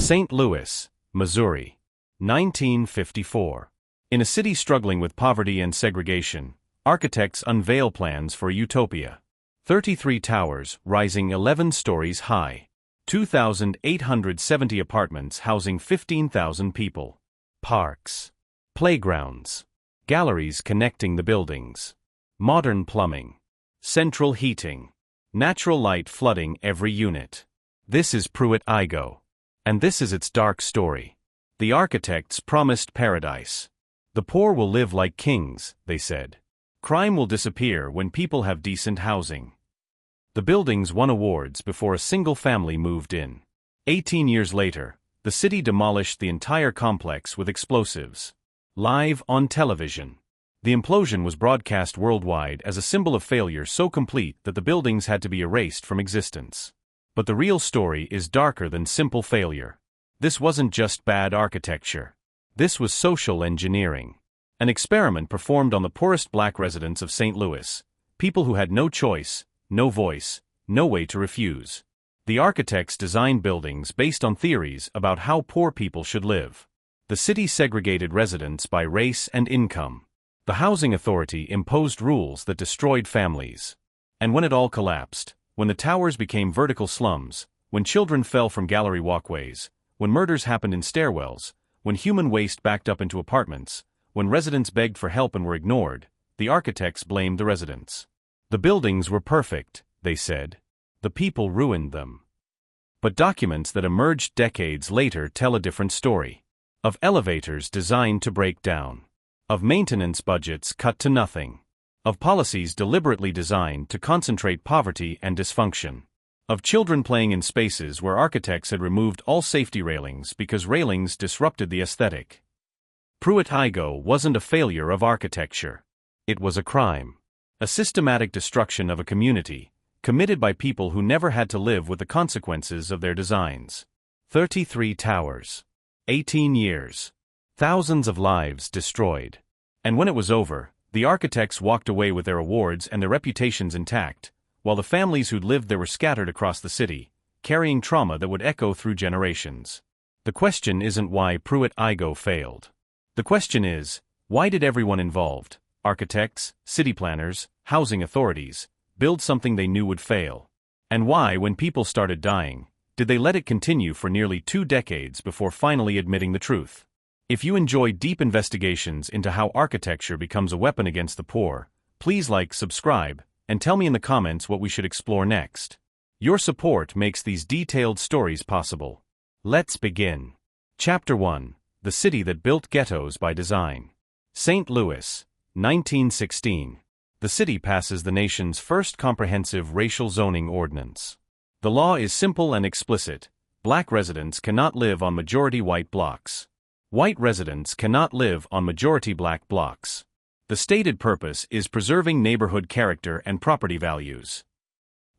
St. Louis, Missouri, 1954. In a city struggling with poverty and segregation, architects unveil plans for a utopia. 33 towers rising 11 stories high. 2,870 apartments housing 15,000 people. Parks. Playgrounds. Galleries connecting the buildings. Modern plumbing. Central heating. Natural light flooding every unit. This is Pruitt-Igoe. And this is its dark story. The architects promised paradise. The poor will live like kings, they said. Crime will disappear when people have decent housing. The buildings won awards before a single family moved in. 18 years later, the city demolished the entire complex with explosives. Live on television. The implosion was broadcast worldwide as a symbol of failure so complete that the buildings had to be erased from existence. But the real story is darker than simple failure. This wasn't just bad architecture. This was social engineering. An experiment performed on the poorest black residents of St. Louis, people who had no choice, no voice, no way to refuse. The architects designed buildings based on theories about how poor people should live. The city segregated residents by race and income. The housing authority imposed rules that destroyed families. And when it all collapsed, when the towers became vertical slums, when children fell from gallery walkways, when murders happened in stairwells, when human waste backed up into apartments, when residents begged for help and were ignored, the architects blamed the residents. The buildings were perfect, they said. The people ruined them. But documents that emerged decades later tell a different story. Of elevators designed to break down. Of maintenance budgets cut to nothing. Of policies deliberately designed to concentrate poverty and dysfunction. Of children playing in spaces where architects had removed all safety railings because railings disrupted the aesthetic. Pruitt-Igoe wasn't a failure of architecture. It was a crime. A systematic destruction of a community, committed by people who never had to live with the consequences of their designs. 33 towers. 18 years. Thousands of lives destroyed. And when it was over, the architects walked away with their awards and their reputations intact, while the families who'd lived there were scattered across the city, carrying trauma that would echo through generations. The question isn't why Pruitt-Igoe failed. The question is, why did everyone involved, architects, city planners, housing authorities, build something they knew would fail? And why, when people started dying, did they let it continue for nearly 2 decades before finally admitting the truth? If you enjoy deep investigations into how architecture becomes a weapon against the poor, please like, subscribe, and tell me in the comments what we should explore next. Your support makes these detailed stories possible. Let's begin. Chapter 1. The City That Built Ghettos by Design. St. Louis, 1916. The city passes the nation's first comprehensive racial zoning ordinance. The law is simple and explicit. Black residents cannot live on majority white blocks. White residents cannot live on majority black blocks. The stated purpose is preserving neighborhood character and property values.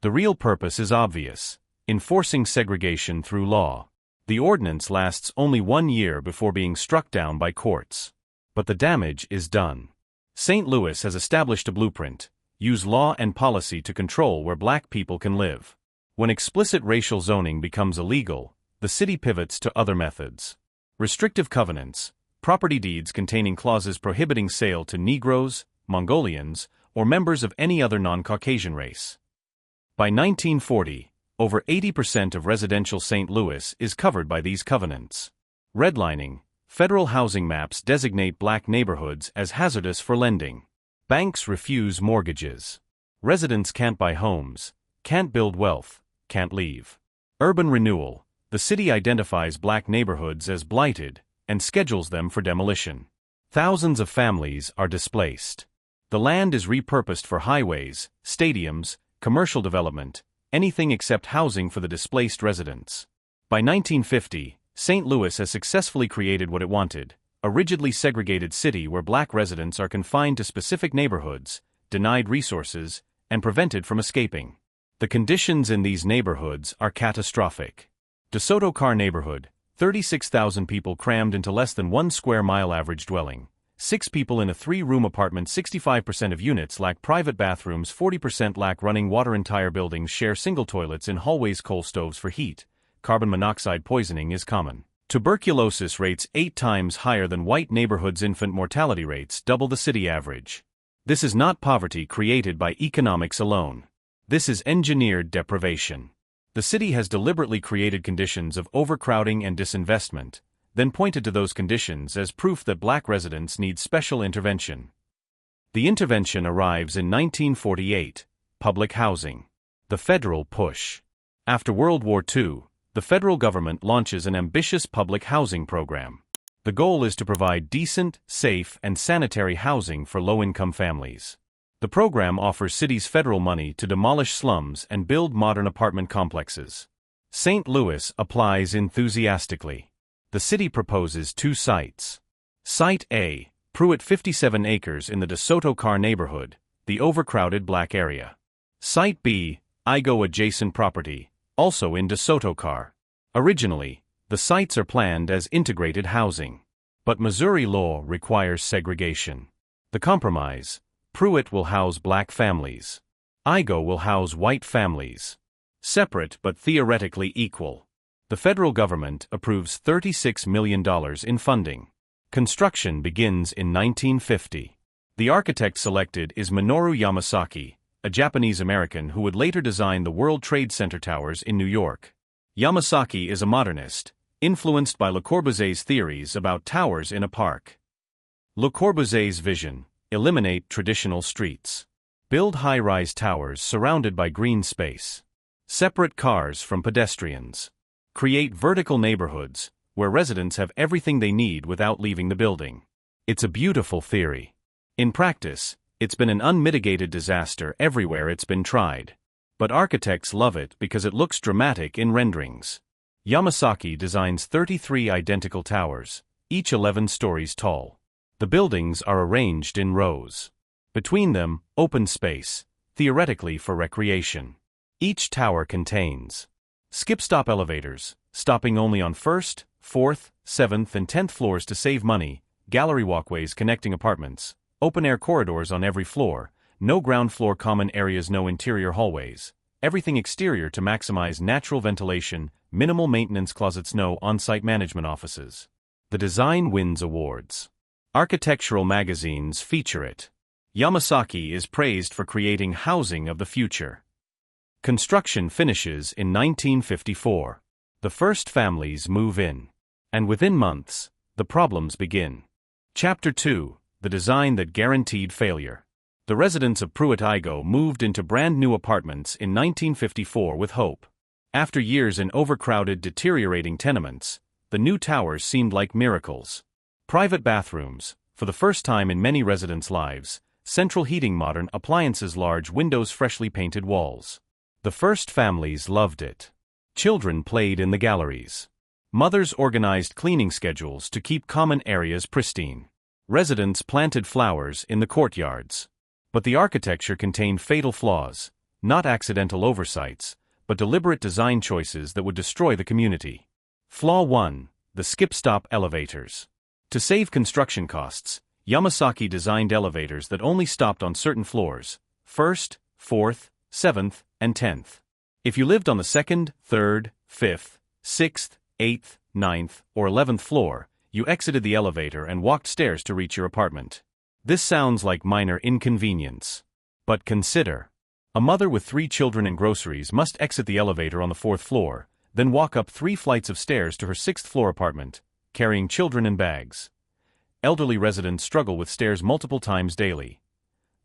The real purpose is obvious: enforcing segregation through law. The ordinance lasts only 1 year before being struck down by courts. But the damage is done. St. Louis has established a blueprint: use law and policy to control where black people can live. When explicit racial zoning becomes illegal, the city pivots to other methods. Restrictive covenants, property deeds containing clauses prohibiting sale to Negroes, Mongolians, or members of any other non-Caucasian race. By 1940, over 80% of residential St. Louis is covered by these covenants. Redlining, federal housing maps designate black neighborhoods as hazardous for lending. Banks refuse mortgages. Residents can't buy homes, can't build wealth, can't leave. Urban renewal. The city identifies black neighborhoods as blighted and schedules them for demolition. Thousands of families are displaced. The land is repurposed for highways, stadiums, commercial development, anything except housing for the displaced residents. By 1950, St. Louis has successfully created what it wanted: a rigidly segregated city where black residents are confined to specific neighborhoods, denied resources, and prevented from escaping. The conditions in these neighborhoods are catastrophic. DeSoto Car neighborhood, 36,000 people crammed into less than 1 square mile average dwelling. 6 people in a 3-room apartment. 65% of units lack private bathrooms. 40% lack running water. Entire buildings share single toilets in hallways. Coal stoves for heat. carbon monoxide poisoning is common. Tuberculosis rates 8 times higher than white neighborhoods. Infant mortality rates double the city average. This is not poverty created by economics alone. This is engineered deprivation. The city has deliberately created conditions of overcrowding and disinvestment, then pointed to those conditions as proof that black residents need special intervention. The intervention arrives in 1948, public housing. The federal push. After World War II, the federal government launches an ambitious public housing program. The goal is to provide decent, safe, and sanitary housing for low-income families. The program offers cities federal money to demolish slums and build modern apartment complexes. St. Louis applies enthusiastically. The city proposes 2 sites. Site A, Pruitt, 57 acres in the DeSoto Car neighborhood, the overcrowded black area. Site B, Igoe adjacent property, also in DeSoto Car. Originally, the sites are planned as integrated housing. But Missouri law requires segregation. The compromise: Pruitt will house black families. Igoe will house white families. Separate but theoretically equal. The federal government approves $36 million in funding. Construction begins in 1950. The architect selected is Minoru Yamasaki, a Japanese-American who would later design the World Trade Center towers in New York. Yamasaki is a modernist, influenced by Le Corbusier's theories about towers in a park. Le Corbusier's vision: eliminate traditional streets. Build high-rise towers surrounded by green space. Separate cars from pedestrians. Create vertical neighborhoods, where residents have everything they need without leaving the building. It's a beautiful theory. In practice, it's been an unmitigated disaster everywhere it's been tried. But architects love it because it looks dramatic in renderings. Yamasaki designs 33 identical towers, each 11 stories tall. The buildings are arranged in rows. Between them, open space, theoretically for recreation. Each tower contains skip-stop elevators, stopping only on 1st, 4th, 7th, and 10th floors to save money, gallery walkways connecting apartments, open-air corridors on every floor, no ground floor common areas, no interior hallways, everything exterior to maximize natural ventilation, minimal maintenance closets, no on-site management offices. The design wins awards. Architectural magazines feature it. Yamasaki is praised for creating housing of the future. Construction finishes in 1954. The first families move in. And within months, the problems begin. Chapter 2: The design that guaranteed failure. The residents of Pruitt-Igoe moved into brand new apartments in 1954 with hope. After years in overcrowded, deteriorating tenements, the new towers seemed like miracles. Private bathrooms, for the first time in many residents' lives, central heating, modern appliances, large windows, freshly painted walls. The first families loved it. Children played in the galleries. Mothers organized cleaning schedules to keep common areas pristine. Residents planted flowers in the courtyards. But the architecture contained fatal flaws, not accidental oversights, but deliberate design choices that would destroy the community. Flaw 1: the skip-stop elevators. To save construction costs, Yamasaki designed elevators that only stopped on certain floors: 1st, 4th, 7th, and 10th. If you lived on the 2nd, 3rd, 5th, 6th, 8th, 9th, or 11th floor, you exited the elevator and walked stairs to reach your apartment. This sounds like minor inconvenience. But consider. A mother with 3 children and groceries must exit the elevator on the 4th floor, then walk up 3 flights of stairs to her 6th floor apartment, carrying children and bags. Elderly residents struggle with stairs multiple times daily.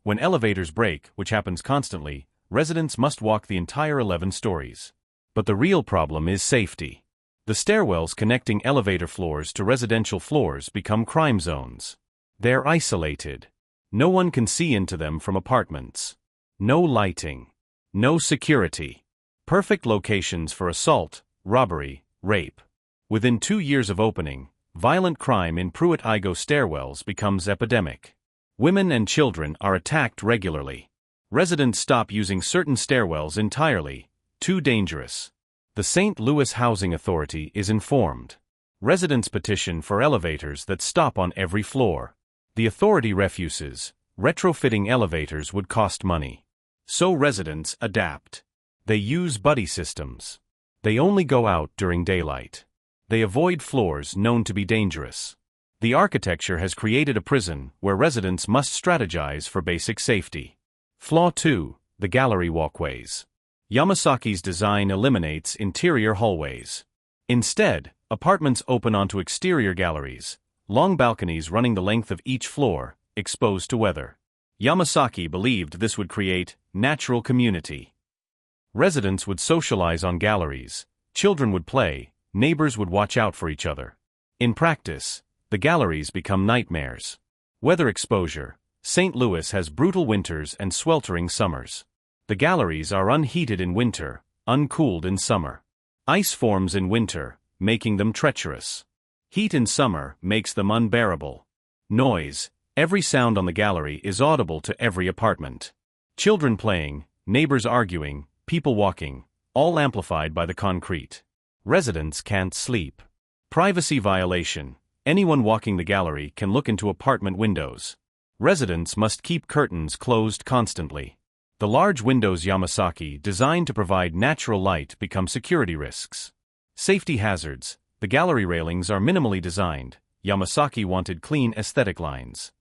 When elevators break, which happens constantly, residents must walk the entire 11 stories. But the real problem is safety. The stairwells connecting elevator floors to residential floors become crime zones. They're isolated. No one can see into them from apartments. No lighting. No security. Perfect locations for assault, robbery, rape. Within 2 years of opening, violent crime in Pruitt-Igoe stairwells becomes epidemic. Women and children are attacked regularly. Residents stop using certain stairwells entirely. Too dangerous. The St. Louis Housing Authority is informed. Residents petition for elevators that stop on every floor. The authority refuses. Retrofitting elevators would cost money. So residents adapt. They use buddy systems. They only go out during daylight. They avoid floors known to be dangerous. The architecture has created a prison where residents must strategize for basic safety. Flaw 2. The gallery walkways. Yamasaki's design eliminates interior hallways. Instead, apartments open onto exterior galleries, long balconies running the length of each floor, exposed to weather. Yamasaki believed this would create natural community. Residents would socialize on galleries, children would play, neighbors would watch out for each other. In practice, the galleries become nightmares. Weather exposure. St. Louis has brutal winters and sweltering summers. The galleries are unheated in winter, uncooled in summer. Ice forms in winter, making them treacherous. Heat in summer makes them unbearable. Noise. Every sound on the gallery is audible to every apartment. Children playing, neighbors arguing, people walking, all amplified by the concrete. Residents can't sleep. Privacy violation. Anyone walking the gallery can look into apartment windows. Residents must keep curtains closed constantly. The large windows Yamasaki designed to provide natural light become security risks. Safety hazards. The gallery railings are minimally designed. Yamasaki wanted clean aesthetic lines.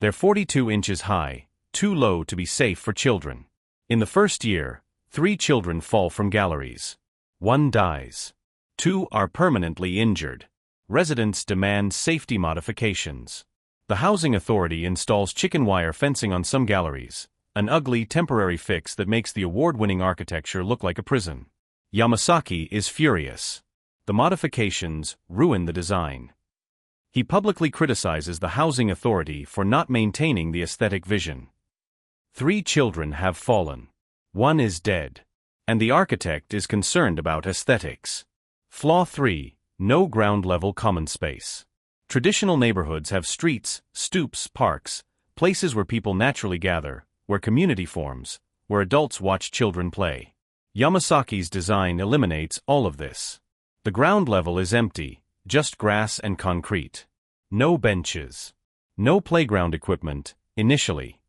They're 42 inches high, too low to be safe for children. In the first year, 3 children fall from galleries. 1 dies. 2 are permanently injured. Residents demand safety modifications. The housing authority installs chicken wire fencing on some galleries, an ugly temporary fix that makes the award-winning architecture look like a prison. Yamasaki is furious. The modifications ruin the design. He publicly criticizes the housing authority for not maintaining the aesthetic vision. 3 children have fallen. 1 is dead. And the architect is concerned about aesthetics. Flaw 3. No ground-level common space. Traditional neighborhoods have streets, stoops, parks, places where people naturally gather, where community forms, where adults watch children play. Yamasaki's design eliminates all of this. The ground level is empty, just grass and concrete. No benches. No playground equipment, initially.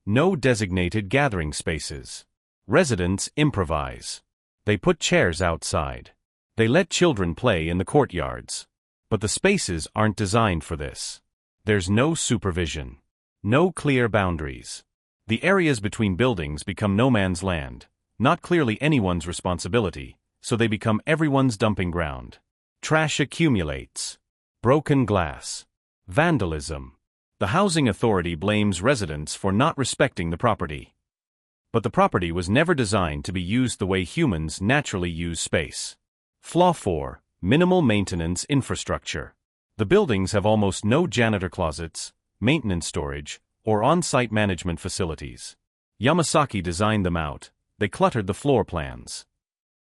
No designated gathering spaces. Residents improvise. They put chairs outside. They let children play in the courtyards. But the spaces aren't designed for this. There's no supervision. No clear boundaries. The areas between buildings become no man's land, not clearly anyone's responsibility, so they become everyone's dumping ground. Trash accumulates. Broken glass. Vandalism. The housing authority blames residents for not respecting the property. But the property was never designed to be used the way humans naturally use space. Flaw 4. Minimal maintenance infrastructure. The buildings have almost no janitor closets, maintenance storage, or on-site management facilities. Yamasaki designed them out. They cluttered the floor plans.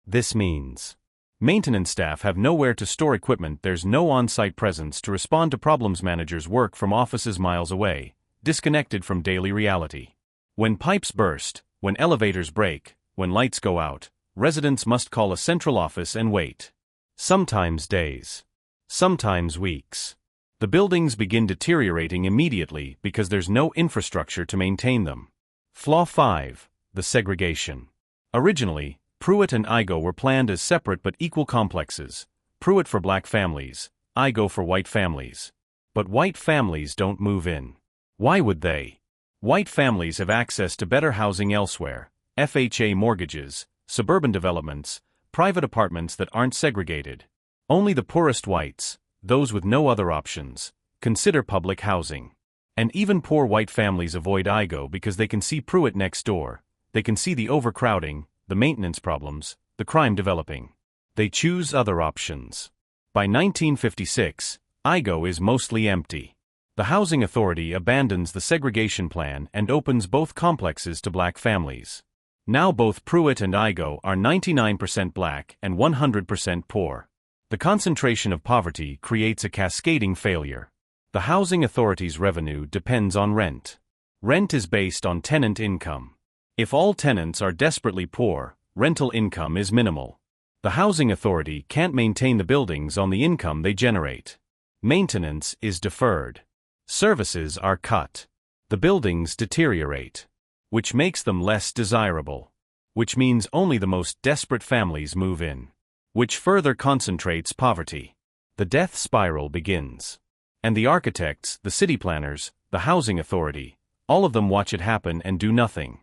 This means maintenance staff have nowhere to store equipment. There's no on-site presence to respond to problems. Managers work from offices miles away, disconnected from daily reality. When pipes burst, when elevators break, when lights go out, residents must call a central office and wait. Sometimes days. Sometimes weeks. The buildings begin deteriorating immediately because there's no infrastructure to maintain them. Flaw 5. The segregation. Originally, Pruitt and Igoe were planned as separate but equal complexes, Pruitt for black families, Igoe for white families. But white families don't move in. Why would they? White families have access to better housing elsewhere, FHA mortgages, suburban developments, private apartments that aren't segregated. Only the poorest whites, those with no other options, consider public housing. And even poor white families avoid Igoe because they can see Pruitt next door. They can see the overcrowding, the maintenance problems, the crime developing. They choose other options. By 1956, Igoe is mostly empty. The housing authority abandons the segregation plan and opens both complexes to black families. Now both Pruitt and Igoe are 99% black and 100% poor. The concentration of poverty creates a cascading failure. The housing authority's revenue depends on rent. Rent is based on tenant income. If all tenants are desperately poor, rental income is minimal. The housing authority can't maintain the buildings on the income they generate. Maintenance is deferred. Services are cut. The buildings deteriorate, which makes them less desirable. which means only the most desperate families move in, which further concentrates poverty. The death spiral begins. And the architects, the city planners, the housing authority, all of them watch it happen and do nothing.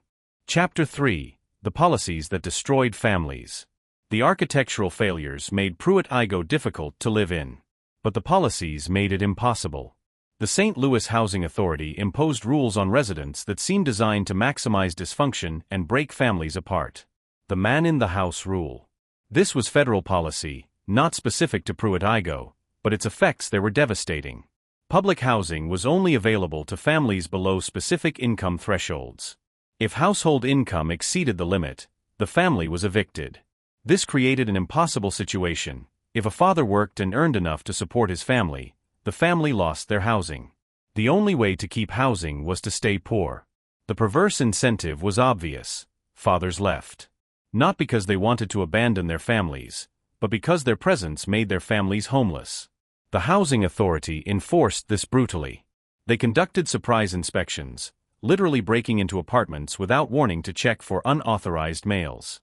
Chapter 3: The policies that destroyed families. The architectural failures made Pruitt-Igoe difficult to live in. But the policies made it impossible. The St. Louis Housing Authority imposed rules on residents that seemed designed to maximize dysfunction and break families apart. The man-in-the-house rule. This was federal policy, not specific to Pruitt-Igoe, but its effects there were devastating. Public housing was only available to families below specific income thresholds. If household income exceeded the limit, the family was evicted. This created an impossible situation. If a father worked and earned enough to support his family, the family lost their housing. The only way to keep housing was to stay poor. The perverse incentive was obvious. Fathers left. Not because they wanted to abandon their families, but because their presence made their families homeless. The housing authority enforced this brutally. They conducted surprise inspections, literally breaking into apartments without warning to check for unauthorized mails.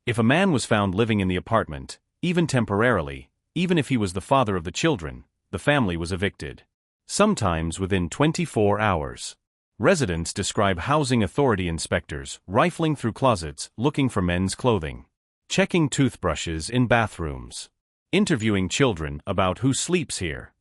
If a man was found living in the apartment, even temporarily, even if he was the father of the children, the family was evicted. Sometimes within 24 hours. Residents describe housing authority inspectors rifling through closets looking for men's clothing, checking toothbrushes in bathrooms, interviewing children about who sleeps here.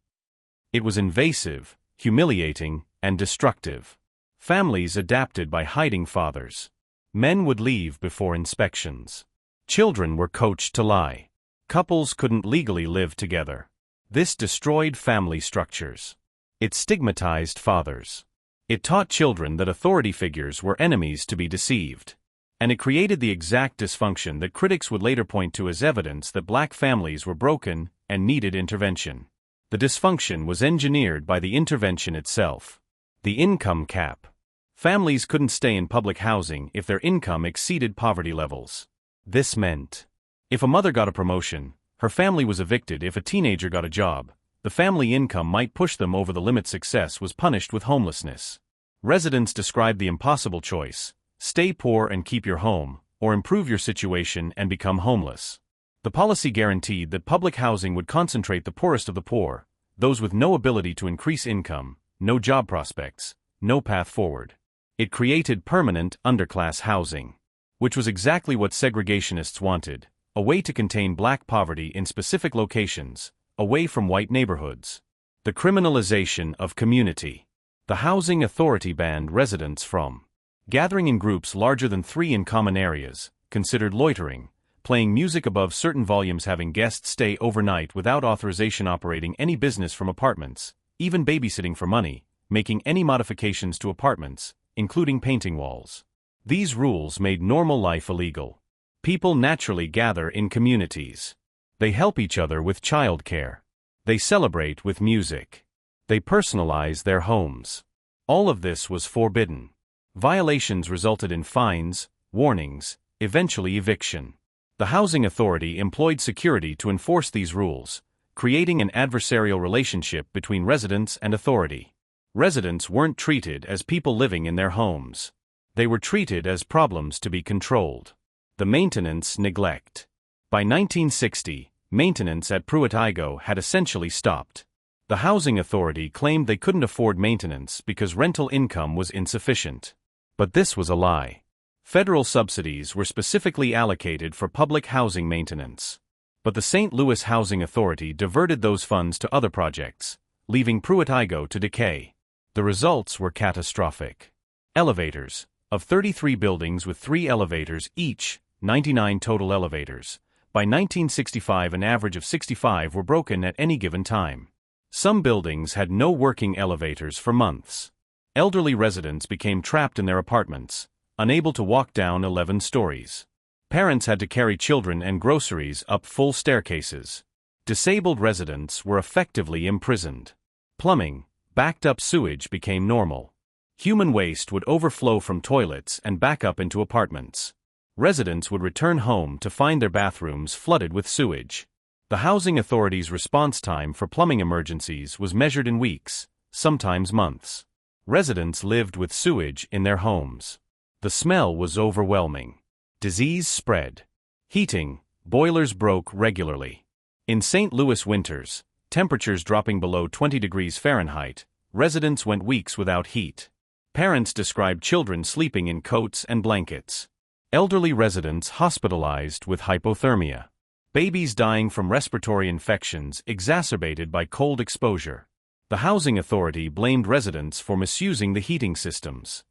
It was invasive, humiliating, and destructive. Families adapted by hiding fathers. Men would leave before inspections. Children were coached to lie. Couples couldn't legally live together. This destroyed family structures. It stigmatized fathers. It taught children that authority figures were enemies to be deceived. And it created the exact dysfunction that critics would later point to as evidence that black families were broken and needed intervention. The dysfunction was engineered by the intervention itself. The income cap. Families couldn't stay in public housing if their income exceeded poverty levels. This meant, if a mother got a promotion, her family was evicted. If a teenager got a job, the family income might push them over the limit. Success was punished with homelessness. Residents described the impossible choice: stay poor and keep your home, or improve your situation and become homeless. The policy guaranteed that public housing would concentrate the poorest of the poor, those with no ability to increase income, no job prospects, no path forward. It created permanent underclass housing, which was exactly what segregationists wanted, a way to contain black poverty in specific locations, away from white neighborhoods. The criminalization of community. The housing authority banned residents from gathering in groups larger than 3 in common areas, considered loitering, playing music above certain volumes, having guests stay overnight without authorization, operating any business from apartments, even babysitting for money, making any modifications to apartments, including painting walls. These rules made normal life illegal. People naturally gather in communities. They help each other with childcare. They celebrate with music. They personalize their homes. All of this was forbidden. Violations resulted in fines, warnings, eventually eviction. The housing authority employed security to enforce these rules, creating an adversarial relationship between residents and authority. Residents weren't treated as people living in their homes. They were treated as problems to be controlled. The maintenance neglect. By 1960, maintenance at Pruitt-Igoe had essentially stopped. The housing authority claimed they couldn't afford maintenance because rental income was insufficient. But this was a lie. Federal subsidies were specifically allocated for public housing maintenance. But the St. Louis Housing Authority diverted those funds to other projects, leaving Pruitt-Igoe to decay. The results were catastrophic. Elevators. Of 33 buildings with 3 elevators each, 99 total elevators. By 1965, an average of 65 were broken at any given time. Some buildings had no working elevators for months. Elderly residents became trapped in their apartments, unable to walk down 11 stories. Parents had to carry children and groceries up full staircases. Disabled residents were effectively imprisoned. Plumbing, backed-up sewage became normal. Human waste would overflow from toilets and back up into apartments. Residents would return home to find their bathrooms flooded with sewage. The housing authority's response time for plumbing emergencies was measured in weeks, sometimes months. Residents lived with sewage in their homes. The smell was overwhelming. Disease spread. Heating, boilers broke regularly. In St. Louis winters, temperatures dropping below 20 degrees Fahrenheit, residents went weeks without heat. Parents described children sleeping in coats and blankets. Elderly residents hospitalized with hypothermia. Babies dying from respiratory infections exacerbated by cold exposure. The housing authority blamed residents for misusing the heating systems.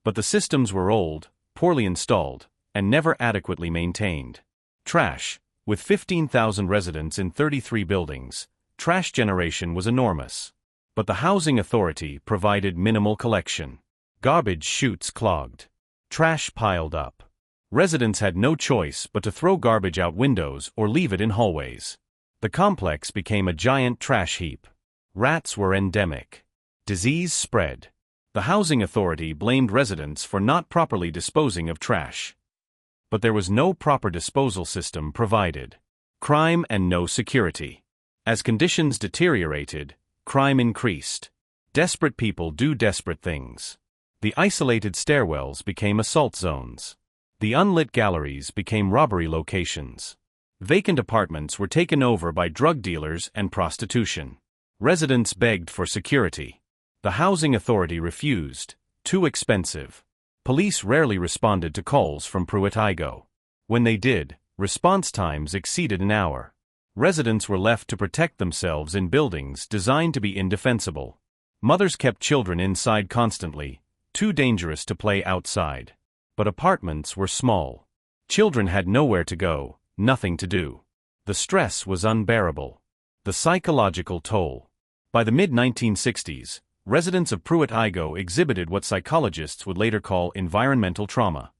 But the systems were old, poorly installed, and never adequately maintained. Trash. With 15,000 residents in 33 buildings, trash generation was enormous. But the housing authority provided minimal collection. Garbage chutes clogged. Trash piled up. Residents had no choice but to throw garbage out windows or leave it in hallways. The complex became a giant trash heap. Rats were endemic. Disease spread. The housing authority blamed residents for not properly disposing of trash. But there was no proper disposal system provided. Crime and no security. As conditions deteriorated, crime increased. Desperate people do desperate things. The isolated stairwells became assault zones. The unlit galleries became robbery locations. Vacant apartments were taken over by drug dealers and prostitution. Residents begged for security. The housing authority refused. Too expensive. Police rarely responded to calls from Pruitt-Igoe. When they did, response times exceeded an hour. Residents were left to protect themselves in buildings designed to be indefensible. Mothers kept children inside constantly, too dangerous to play outside. But apartments were small. Children had nowhere to go, nothing to do. The stress was unbearable. The psychological toll. By the mid-1960s, residents of Pruitt-Igoe exhibited what psychologists would later call environmental trauma.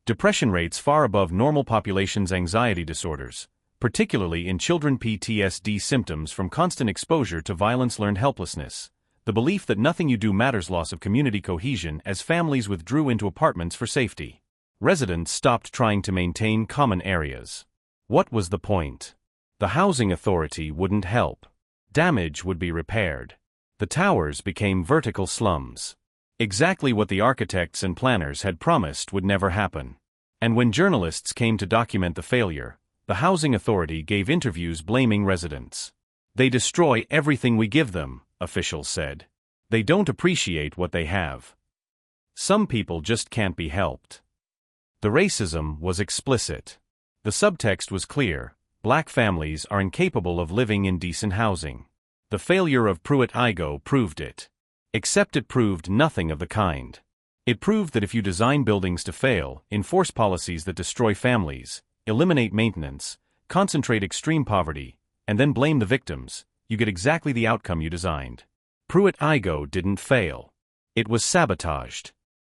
Depression rates far above normal population's anxiety disorders, particularly in children. PTSD symptoms from constant exposure to violence, learned helplessness. The belief that nothing you do matters, loss of community cohesion as families withdrew into apartments for safety. Residents stopped trying to maintain common areas. What was the point? The housing authority wouldn't help. Damage would be repaired. The towers became vertical slums. Exactly what the architects and planners had promised would never happen. And when journalists came to document the failure, the housing authority gave interviews blaming residents. They destroy everything we give them, officials said. They don't appreciate what they have. Some people just can't be helped. The racism was explicit. The subtext was clear: black families are incapable of living in decent housing. The failure of Pruitt-Igoe proved it. Except it proved nothing of the kind. It proved that if you design buildings to fail, enforce policies that destroy families, eliminate maintenance, concentrate extreme poverty, and then blame the victims, you get exactly the outcome you designed. Pruitt-Igoe didn't fail. It was sabotaged.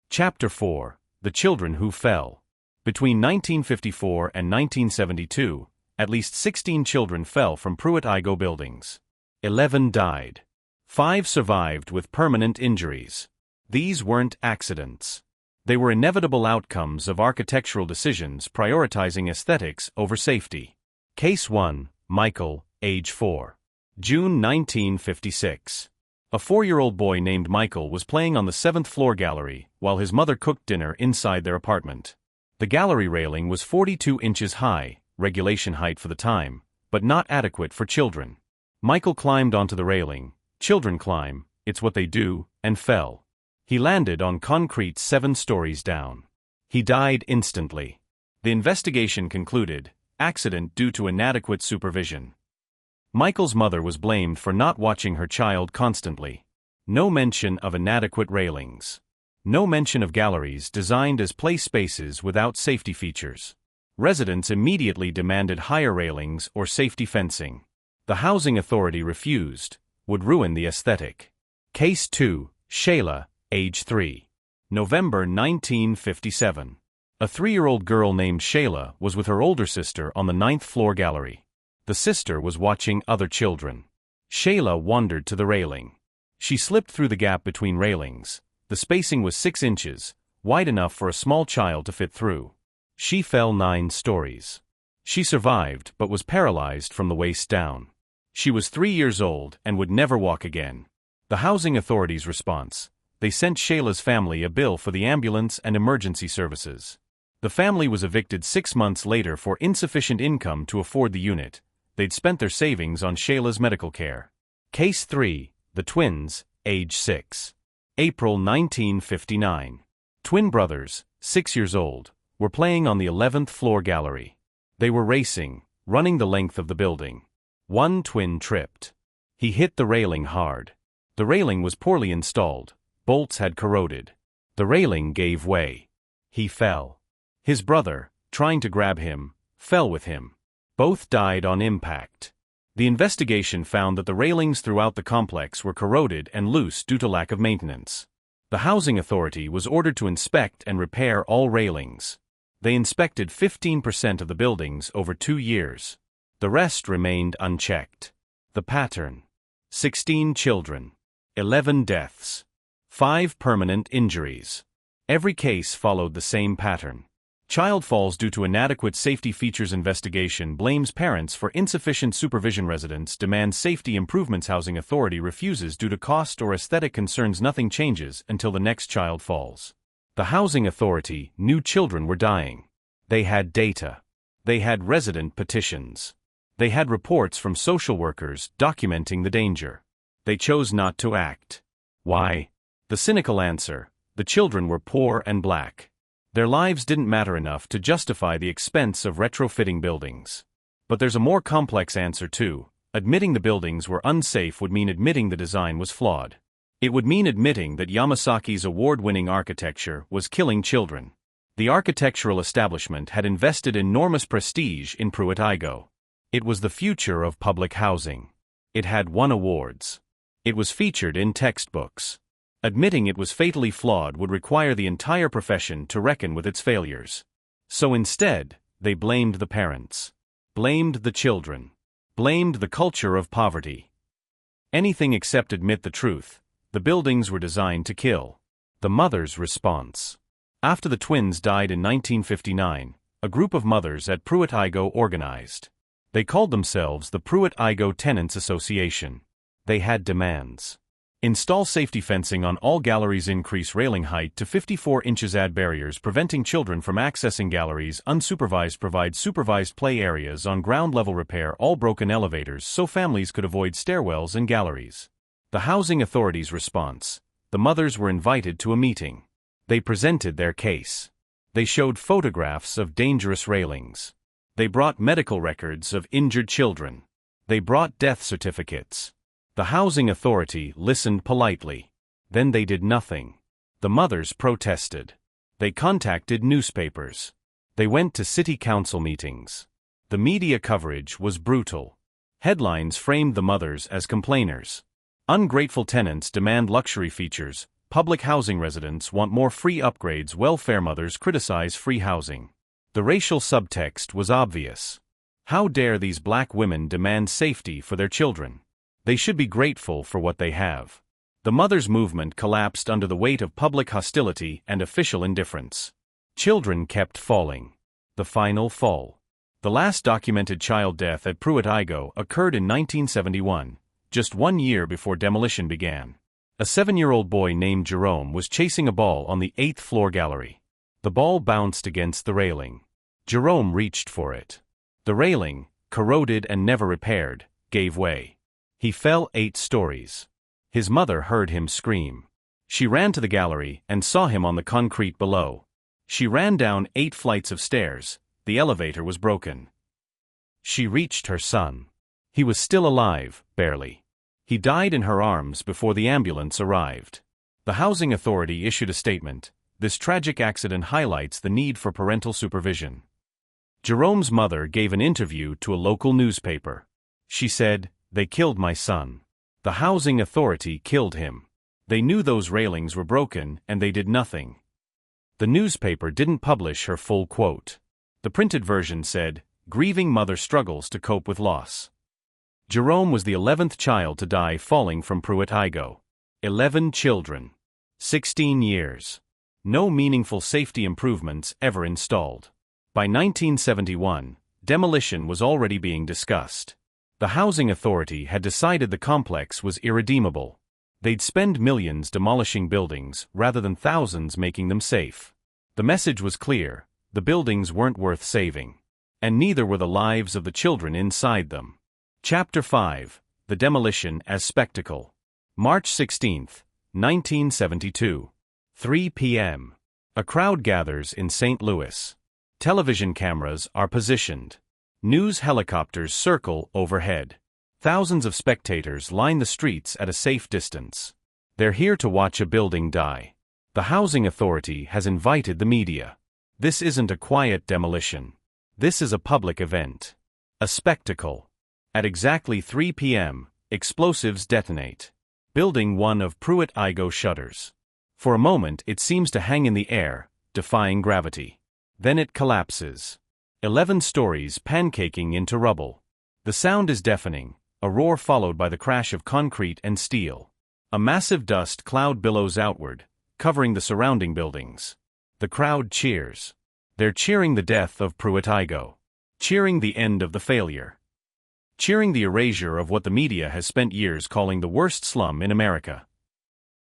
Chapter 4: The Children Who Fell. Between 1954 and 1972, at least 16 children fell from Pruitt-Igoe buildings. 11 died. 5 survived with permanent injuries. These weren't accidents. They were inevitable outcomes of architectural decisions prioritizing aesthetics over safety. Case 1, Michael, age 4. June 1956. A 4-year-old boy named Michael was playing on the 7th floor gallery while his mother cooked dinner inside their apartment. The gallery railing was 42 inches high, regulation height for the time, but not adequate for children. Michael climbed onto the railing. Children climb, it's what they do, and fell. He landed on concrete 7 stories down. He died instantly. The investigation concluded: accident due to inadequate supervision. Michael's mother was blamed for not watching her child constantly. No mention of inadequate railings. No mention of galleries designed as play spaces without safety features. Residents immediately demanded higher railings or safety fencing. The housing authority refused. Would ruin the aesthetic. Case 2, Shayla, age 3. November 1957. A 3-year-old girl named Shayla was with her older sister on the 9th floor gallery. The sister was watching other children. Shayla wandered to the railing. She slipped through the gap between railings. The spacing was 6 inches, wide enough for a small child to fit through. She fell 9 stories. She survived but was paralyzed from the waist down. She was 3 years old and would never walk again. The housing authority's response: they sent Shayla's family a bill for the ambulance and emergency services. The family was evicted 6 months later for insufficient income to afford the unit. They'd spent their savings on Shayla's medical care. Case 3. The twins, age 6. April 1959. Twin brothers, 6 years old, were playing on the 11th floor gallery. They were racing, running the length of the building. One twin tripped. He hit the railing hard. The railing was poorly installed. Bolts had corroded. The railing gave way. He fell. His brother, trying to grab him, fell with him. Both died on impact. The investigation found that the railings throughout the complex were corroded and loose due to lack of maintenance. The housing authority was ordered to inspect and repair all railings. They inspected 15% of the buildings over 2 years. The rest remained unchecked. The pattern: 16 children, 11 deaths, 5 permanent injuries. Every case followed the same pattern. Child falls due to inadequate safety features. Investigation blames parents for insufficient supervision. Residents demand safety improvements. Housing authority refuses due to cost or aesthetic concerns. Nothing changes until the next child falls. The housing authority knew children were dying. They had data. They had resident petitions. They had reports from social workers documenting the danger. They chose not to act. Why? The cynical answer: the children were poor and black. Their lives didn't matter enough to justify the expense of retrofitting buildings. But there's a more complex answer too. Admitting the buildings were unsafe would mean admitting the design was flawed. It would mean admitting that Yamasaki's award-winning architecture was killing children. The architectural establishment had invested enormous prestige in Pruitt-Igoe. It was the future of public housing. It had won awards. It was featured in textbooks. Admitting it was fatally flawed would require the entire profession to reckon with its failures. So instead, they blamed the parents. Blamed the children. Blamed the culture of poverty. Anything except admit the truth. The buildings were designed to kill. The mother's response. After the twins died in 1959, a group of mothers at Pruitt-Igoe organized. They called themselves the Pruitt-Igoe Tenants Association. They had demands. Install safety fencing on all galleries. Increase railing height to 54 inches. Add barriers preventing children from accessing galleries. Unsupervised. Provide supervised play areas on ground level. Repair all broken elevators so families could avoid stairwells and galleries. The housing authority's response. The mothers were invited to a meeting. They presented their case. They showed photographs of dangerous railings. They brought medical records of injured children. They brought death certificates. The housing authority listened politely. Then they did nothing. The mothers protested. They contacted newspapers. They went to city council meetings. The media coverage was brutal. Headlines framed the mothers as complainers. Ungrateful tenants demand luxury features. Public housing residents want more free upgrades. Welfare mothers criticize free housing. The racial subtext was obvious. How dare these black women demand safety for their children? They should be grateful for what they have. The mothers' movement collapsed under the weight of public hostility and official indifference. Children kept falling. The final fall. The last documented child death at Pruitt-Igoe occurred in 1971, just 1 year before demolition began. A 7-year-old boy named Jerome was chasing a ball on the 8th floor gallery. The ball bounced against the railing. Jerome reached for it. The railing, corroded and never repaired, gave way. He fell 8 stories. His mother heard him scream. She ran to the gallery and saw him on the concrete below. She ran down 8 flights of stairs. The elevator was broken. She reached her son. He was still alive, barely. He died in her arms before the ambulance arrived. The housing authority issued a statement. This tragic accident highlights the need for parental supervision. Jerome's mother gave an interview to a local newspaper. She said, "They killed my son. The housing authority killed him. They knew those railings were broken and they did nothing." The newspaper didn't publish her full quote. The printed version said, "Grieving mother struggles to cope with loss." Jerome was the 11th child to die falling from Pruitt-Igoe. 11 children. 16 years. No meaningful safety improvements ever installed. By 1971, demolition was already being discussed. The housing authority had decided the complex was irredeemable. They'd spend millions demolishing buildings rather than thousands making them safe. The message was clear. The buildings weren't worth saving. And neither were the lives of the children inside them. Chapter 5. The Demolition as Spectacle. March 16, 1972. 3 p.m. A crowd gathers in St. Louis. Television cameras are positioned. News helicopters circle overhead. Thousands of spectators line the streets at a safe distance. They're here to watch a building die. The housing authority has invited the media. This isn't a quiet demolition. This is a public event. A spectacle. At exactly 3 p.m., explosives detonate. Building 1 of Pruitt-Igoe shudders. For a moment it seems to hang in the air, defying gravity. Then it collapses. 11 stories pancaking into rubble. The sound is deafening, a roar followed by the crash of concrete and steel. A massive dust cloud billows outward, covering the surrounding buildings. The crowd cheers. They're cheering the death of Pruitt-Igoe. Cheering the end of the failure. Cheering the erasure of what the media has spent years calling the worst slum in America.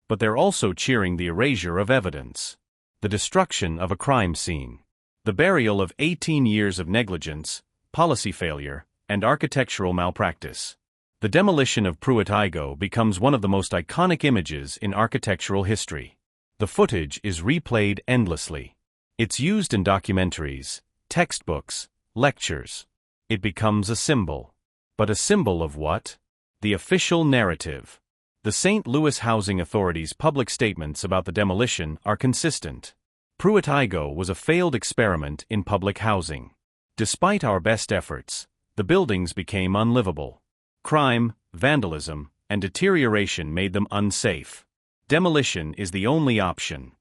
But they're also cheering the erasure of evidence. The destruction of a crime scene. The burial of 18 years of negligence, policy failure, and architectural malpractice. The demolition of Pruitt-Igoe becomes one of the most iconic images in architectural history. The footage is replayed endlessly. It's used in documentaries, textbooks, lectures. It becomes a symbol. But a symbol of what? The official narrative. The St. Louis Housing Authority's public statements about the demolition are consistent. Pruitt-Igoe was a failed experiment in public housing. Despite our best efforts, the buildings became unlivable. Crime, vandalism, and deterioration made them unsafe. Demolition is the only option.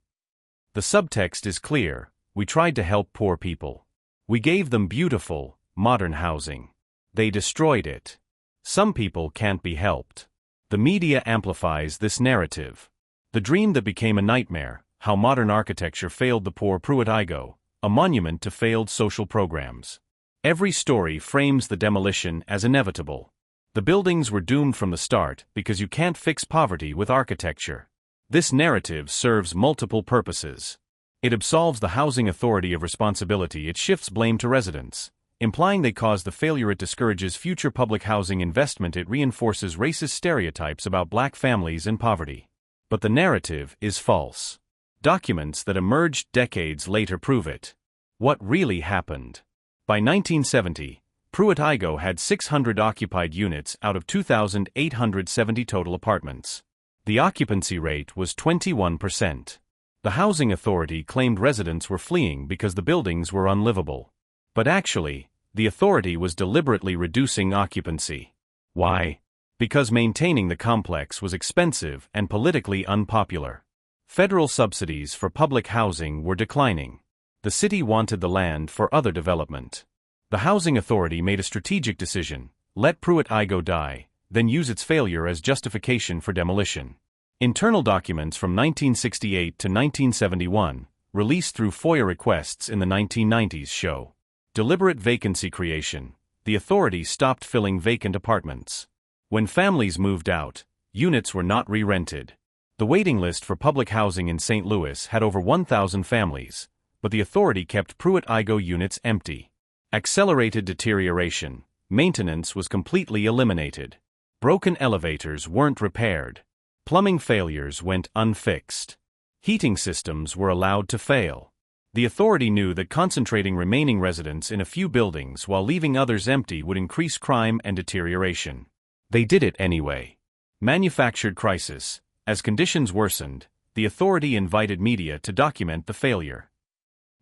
The subtext is clear: we tried to help poor people. We gave them beautiful, modern housing. They destroyed it. Some people can't be helped. The media amplifies this narrative. The dream that became a nightmare, how modern architecture failed the poor Pruitt-Igoe, a monument to failed social programs. Every story frames the demolition as inevitable. The buildings were doomed from the start because you can't fix poverty with architecture. This narrative serves multiple purposes. It absolves the housing authority of responsibility. It shifts blame to residents, implying they caused the failure. It discourages future public housing investment. It reinforces racist stereotypes about black families and poverty. But the narrative is false. Documents that emerged decades later prove it. What really happened? By 1970, Pruitt-Igoe had 600 occupied units out of 2,870 total apartments. The occupancy rate was 21%. The housing authority claimed residents were fleeing because the buildings were unlivable. But actually, the authority was deliberately reducing occupancy. Why? Because maintaining the complex was expensive and politically unpopular. Federal subsidies for public housing were declining. The city wanted the land for other development. The housing authority made a strategic decision: let Pruitt-Igoe die, then use its failure as justification for demolition. Internal documents from 1968 to 1971, released through FOIA requests in the 1990s, show deliberate vacancy creation. The authority stopped filling vacant apartments. When families moved out, units were not re-rented. The waiting list for public housing in St. Louis had over 1,000 families, but the authority kept Pruitt-Igoe units empty. Accelerated deterioration. Maintenance was completely eliminated. Broken elevators weren't repaired. Plumbing failures went unfixed. Heating systems were allowed to fail. The authority knew that concentrating remaining residents in a few buildings while leaving others empty would increase crime and deterioration. They did it anyway. Manufactured crisis. As conditions worsened, the authority invited media to document the failure.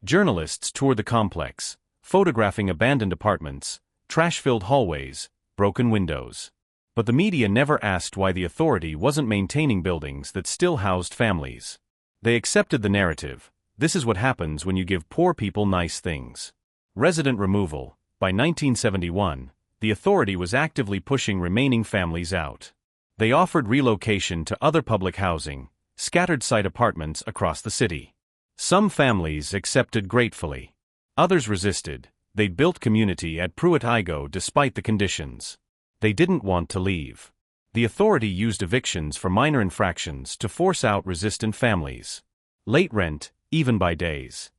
Journalists toured the complex, photographing abandoned apartments, trash-filled hallways, broken windows. But the media never asked why the authority wasn't maintaining buildings that still housed families. They accepted the narrative: this is what happens when you give poor people nice things. Resident removal. By 1971, the authority was actively pushing remaining families out. They offered relocation to other public housing, scattered site apartments across the city. Some families accepted gratefully. Others resisted. They built community at Pruitt-Igoe despite the conditions. They didn't want to leave. The authority used evictions for minor infractions to force out resistant families. Late rent, even by days.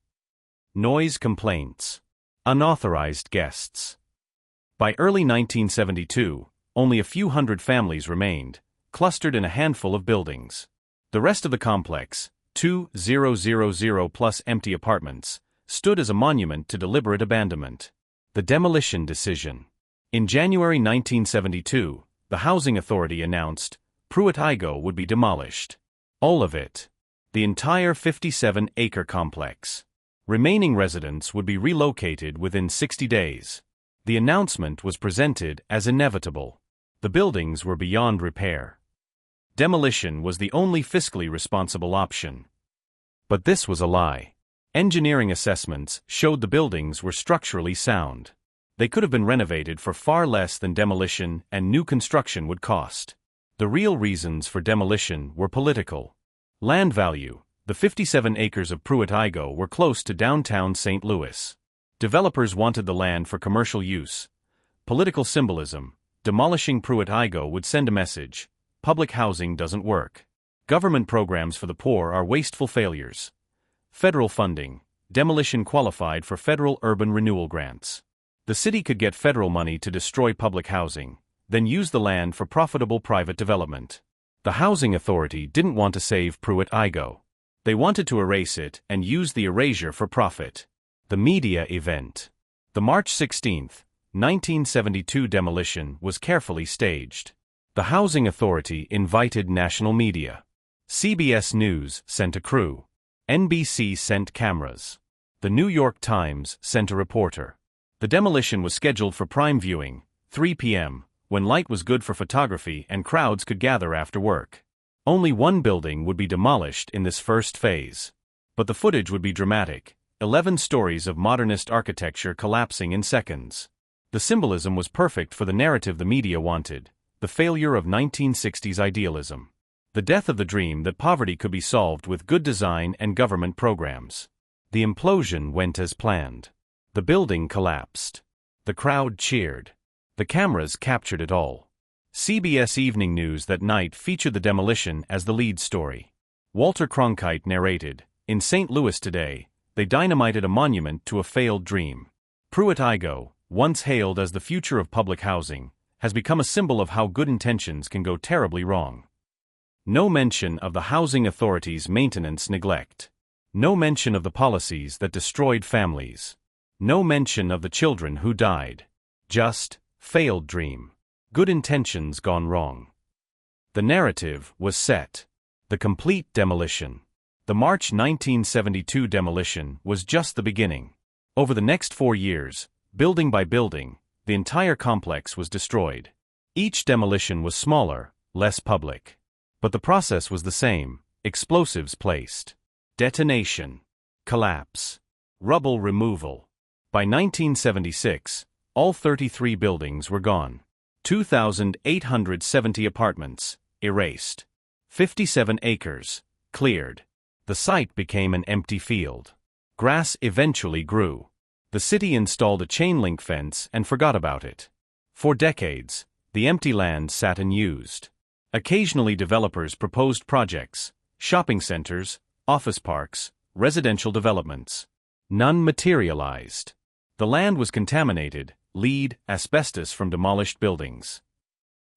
noise complaints, unauthorized guests. By early 1972, only a few hundred families remained, clustered in a handful of buildings. The rest of the complex, 2,000+ empty apartments, stood as a monument to deliberate abandonment. The demolition decision. In January 1972, the Housing Authority announced Pruitt-Igoe would be demolished. All of it. The entire 57-acre complex. Remaining residents would be relocated within 60 days. The announcement was presented as inevitable. The buildings were beyond repair. Demolition was the only fiscally responsible option. But this was a lie. Engineering assessments showed the buildings were structurally sound. They could have been renovated for far less than demolition and new construction would cost. The real reasons for demolition were political. Land value. The 57 acres of Pruitt-Igoe were close to downtown St. Louis. Developers wanted the land for commercial use. Political symbolism. Demolishing Pruitt-Igoe would send a message. Public housing doesn't work. Government programs for the poor are wasteful failures. Federal funding. Demolition qualified for federal urban renewal grants. The city could get federal money to destroy public housing, then use the land for profitable private development. The Housing Authority didn't want to save Pruitt-Igoe. They wanted to erase it and use the erasure for profit. The media event. The March 16, 1972 demolition was carefully staged. The Housing Authority invited national media. CBS News sent a crew. NBC sent cameras. The New York Times sent a reporter. The demolition was scheduled for prime viewing, 3 p.m., when light was good for photography and crowds could gather after work. Only one building would be demolished in this first phase. But the footage would be dramatic, 11 stories of modernist architecture collapsing in seconds. The symbolism was perfect for the narrative the media wanted, the failure of 1960s idealism. The death of the dream that poverty could be solved with good design and government programs. The implosion went as planned. The building collapsed. The crowd cheered. The cameras captured it all. CBS Evening News that night featured the demolition as the lead story. Walter Cronkite narrated, "In St. Louis today, they dynamited a monument to a failed dream." Pruitt-Igoe, once hailed as the future of public housing, has become a symbol of how good intentions can go terribly wrong. No mention of the Housing Authority's maintenance neglect. No mention of the policies that destroyed families. No mention of the children who died. Just, failed dream. Good intentions gone wrong. The narrative was set. The complete demolition. The March 1972 demolition was just the beginning. Over the next 4 years, building by building, the entire complex was destroyed. Each demolition was smaller, less public. But the process was the same: explosives placed. Detonation. Collapse. Rubble removal. By 1976, all 33 buildings were gone. 2,870 apartments, erased. 57 acres, cleared. The site became an empty field. Grass eventually grew. The city installed a chain-link fence and forgot about it. For decades, the empty land sat unused. Occasionally developers proposed projects, shopping centers, office parks, residential developments. None materialized. The land was contaminated, lead, asbestos from demolished buildings.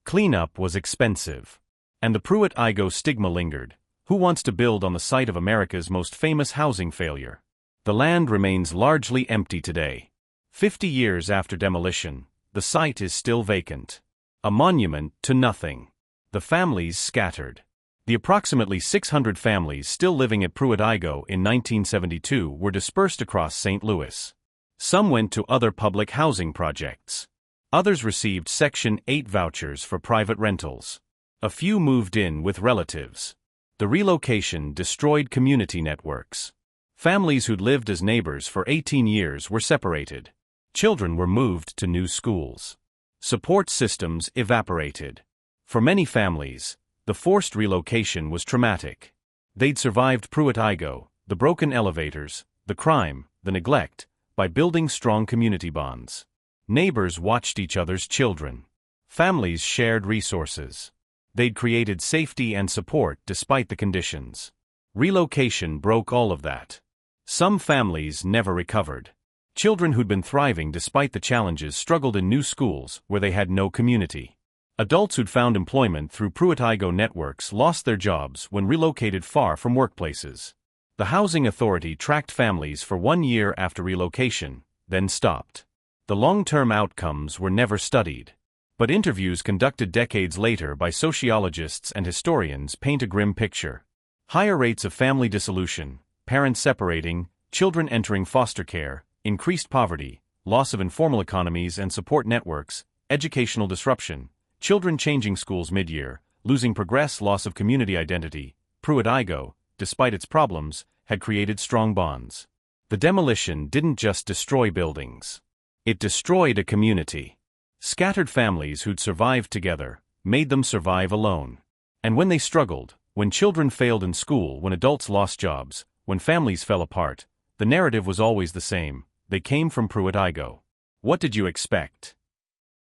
Cleanup was expensive. And the Pruitt-Igoe stigma lingered. Who wants to build on the site of America's most famous housing failure? The land remains largely empty today. 50 years after demolition, the site is still vacant. A monument to nothing. The families scattered. The approximately 600 families still living at Pruitt-Igoe in 1972 were dispersed across St. Louis. Some went to other public housing projects. Others received Section 8 vouchers for private rentals. A few moved in with relatives. The relocation destroyed community networks. Families who'd lived as neighbors for 18 years were separated. Children were moved to new schools. Support systems evaporated. For many families, the forced relocation was traumatic. They'd survived Pruitt-Igoe, the broken elevators, the crime, the neglect, by building strong community bonds. Neighbors watched each other's children. Families shared resources. They'd created safety and support despite the conditions. Relocation broke all of that. Some families never recovered. Children who'd been thriving despite the challenges struggled in new schools where they had no community. Adults who'd found employment through Pruitt-Igoe networks lost their jobs when relocated far from workplaces. The housing authority tracked families for 1 year after relocation, then stopped. The long-term outcomes were never studied. But interviews conducted decades later by sociologists and historians paint a grim picture. Higher rates of family dissolution, parents separating, children entering foster care, increased poverty, loss of informal economies and support networks, educational disruption, children changing schools mid-year, losing progress, loss of community identity. Pruitt-Igoe, despite its problems, had created strong bonds. The demolition didn't just destroy buildings. It destroyed a community. Scattered families who'd survived together made them survive alone. And when they struggled, when children failed in school, when adults lost jobs, when families fell apart, the narrative was always the same: they came from Pruitt-Igoe. What did you expect?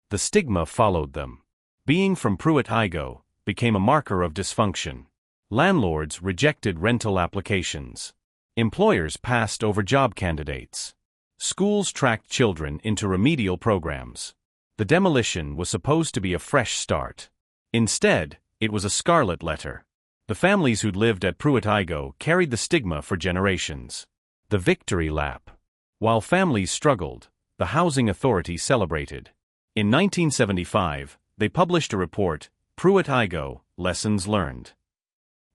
The stigma followed them. Being from Pruitt-Igoe became a marker of dysfunction. Landlords rejected rental applications. Employers passed over job candidates. Schools tracked children into remedial programs. The demolition was supposed to be a fresh start. Instead, it was a scarlet letter. The families who'd lived at Pruitt-Igoe carried the stigma for generations. The victory lap. While families struggled, the housing authority celebrated. In 1975, they published a report, Pruitt-Igoe, Lessons Learned.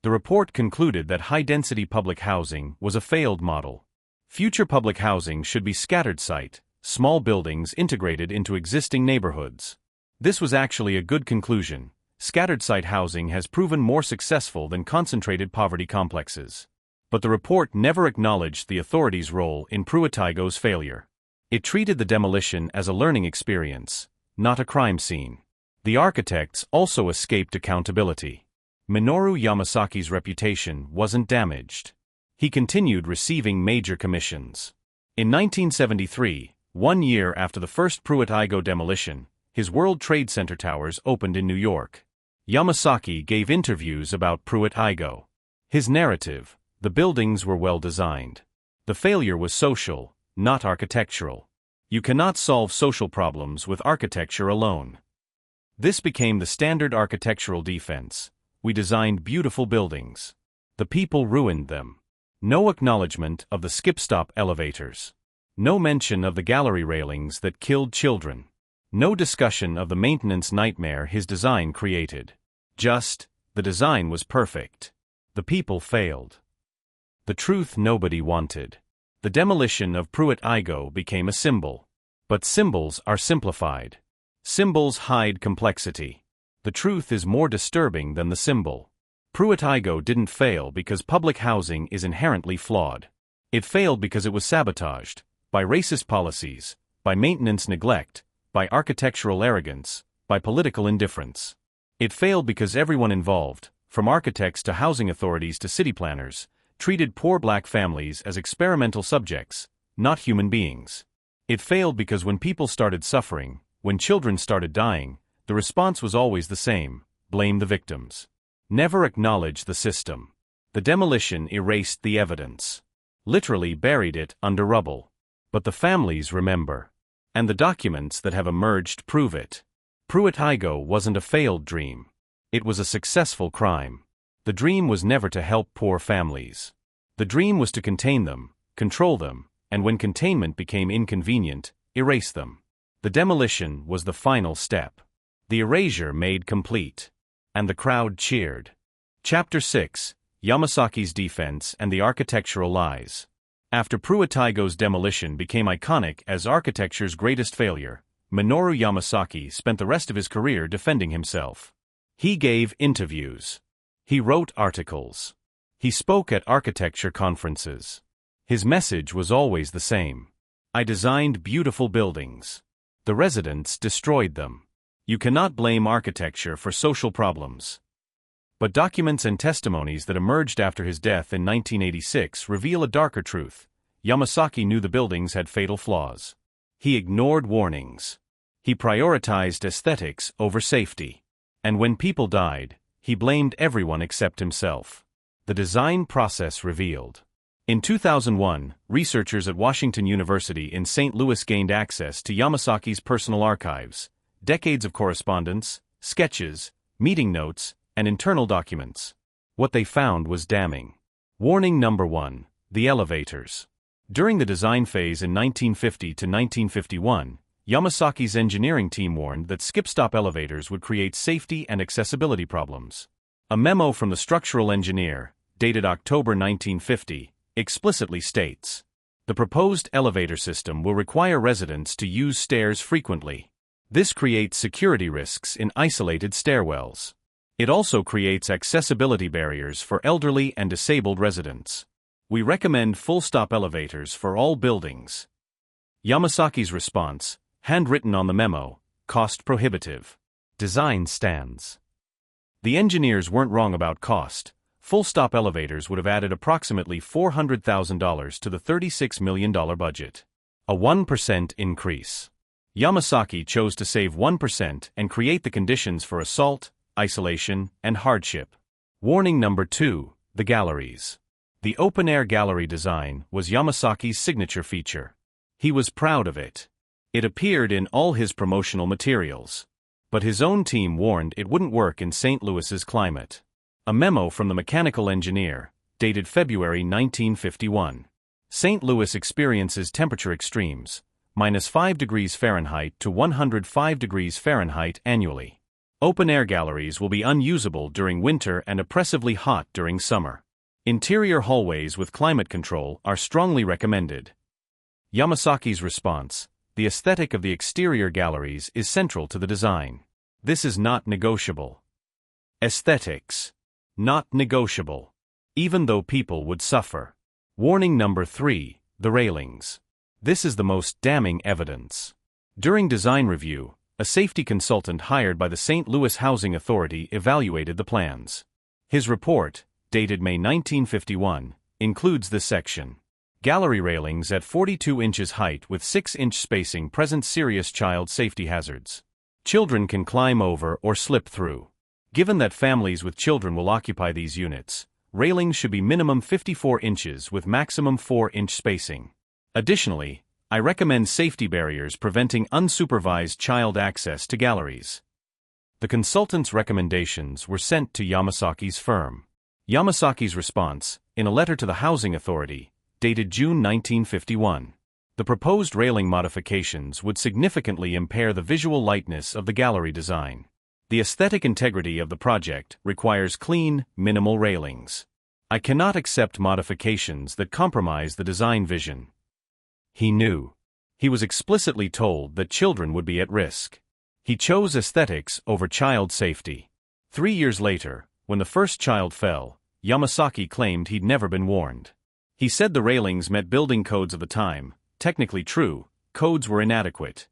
The report concluded that high-density public housing was a failed model. Future public housing should be scattered site, small buildings integrated into existing neighborhoods. This was actually a good conclusion. Scattered site housing has proven more successful than concentrated poverty complexes. But the report never acknowledged the authorities' role in Pruitt-Igoe's failure. It treated the demolition as a learning experience, not a crime scene. The architects also escaped accountability. Minoru Yamasaki's reputation wasn't damaged. He continued receiving major commissions. In 1973, 1 year after the first Pruitt-Igoe demolition, his World Trade Center towers opened in New York. Yamasaki gave interviews about Pruitt-Igoe. His narrative: the buildings were well designed. The failure was social, not architectural. You cannot solve social problems with architecture alone. This became the standard architectural defense. We designed beautiful buildings. The people ruined them. No acknowledgement of the skip-stop elevators. No mention of the gallery railings that killed children. No discussion of the maintenance nightmare his design created. Just, the design was perfect. The people failed. The truth nobody wanted. The demolition of Pruitt-Igoe became a symbol. But symbols are simplified. Symbols hide complexity. The truth is more disturbing than the symbol. Pruitt-Igoe didn't fail because public housing is inherently flawed. It failed because it was sabotaged by racist policies, by maintenance neglect, by architectural arrogance, by political indifference. It failed because everyone involved, from architects to housing authorities to city planners, treated poor black families as experimental subjects, not human beings. It failed because when people started suffering, when children started dying, the response was always the same: blame the victims. Never acknowledge the system. The demolition erased the evidence. Literally buried it under rubble. But the families remember. And the documents that have emerged prove it. Pruitt-Igoe wasn't a failed dream. It was a successful crime. The dream was never to help poor families. The dream was to contain them, control them, and when containment became inconvenient, erase them. The demolition was the final step. The erasure made complete. And the crowd cheered. Chapter 6: Yamasaki's Defense and the Architectural Lies. After Pruitt-Igoe's demolition became iconic as architecture's greatest failure, Minoru Yamasaki spent the rest of his career defending himself. He gave interviews. He wrote articles. He spoke at architecture conferences. His message was always the same: I designed beautiful buildings. The residents destroyed them. You cannot blame architecture for social problems. But documents and testimonies that emerged after his death in 1986 reveal a darker truth. Yamasaki knew the buildings had fatal flaws. He ignored warnings. He prioritized aesthetics over safety. And when people died, he blamed everyone except himself. The design process revealed. In 2001, researchers at Washington University in St. Louis gained access to Yamasaki's personal archives, decades of correspondence, sketches, meeting notes, and internal documents. What they found was damning. Warning number 1. The elevators. During the design phase in 1950 to 1951, Yamasaki's engineering team warned that skip-stop elevators would create safety and accessibility problems. A memo from the structural engineer, dated October 1950, explicitly states, "The proposed elevator system will require residents to use stairs frequently. This creates security risks in isolated stairwells. It also creates accessibility barriers for elderly and disabled residents. We recommend full-stop elevators for all buildings." Yamasaki's response, handwritten on the memo, cost prohibitive. Design stands. The engineers weren't wrong about cost. Full-stop elevators would have added approximately $400,000 to the $36 million budget. A 1% increase. Yamasaki chose to save 1% and create the conditions for assault, isolation, and hardship. Warning number 2. The galleries. The open-air gallery design was Yamasaki's signature feature. He was proud of it. It appeared in all his promotional materials. But his own team warned it wouldn't work in St. Louis's climate. A memo from the mechanical engineer, dated February 1951. St. Louis experiences temperature extremes, -5 degrees Fahrenheit to 105 degrees Fahrenheit annually. Open-air galleries will be unusable during winter and oppressively hot during summer. Interior hallways with climate control are strongly recommended. Yamasaki's response, the aesthetic of the exterior galleries is central to the design. This is not negotiable. Aesthetics. Not negotiable. Even though people would suffer. Warning number 3. The railings. This is the most damning evidence. During design review, a safety consultant hired by the St. Louis Housing Authority evaluated the plans. His report, dated May 1951, includes this section. Gallery railings at 42 inches height with 6-inch spacing present serious child safety hazards. Children can climb over or slip through. Given that families with children will occupy these units, railings should be minimum 54 inches with maximum 4-inch spacing. Additionally, I recommend safety barriers preventing unsupervised child access to galleries. The consultant's recommendations were sent to Yamasaki's firm. Yamasaki's response, in a letter to the Housing Authority, dated June 1951. The proposed railing modifications would significantly impair the visual lightness of the gallery design. The aesthetic integrity of the project requires clean, minimal railings. I cannot accept modifications that compromise the design vision. He knew. He was explicitly told that children would be at risk. He chose aesthetics over child safety. 3 years later, when the first child fell, Yamasaki claimed he'd never been warned. He said the railings met building codes of the time. Technically true, codes were inadequate.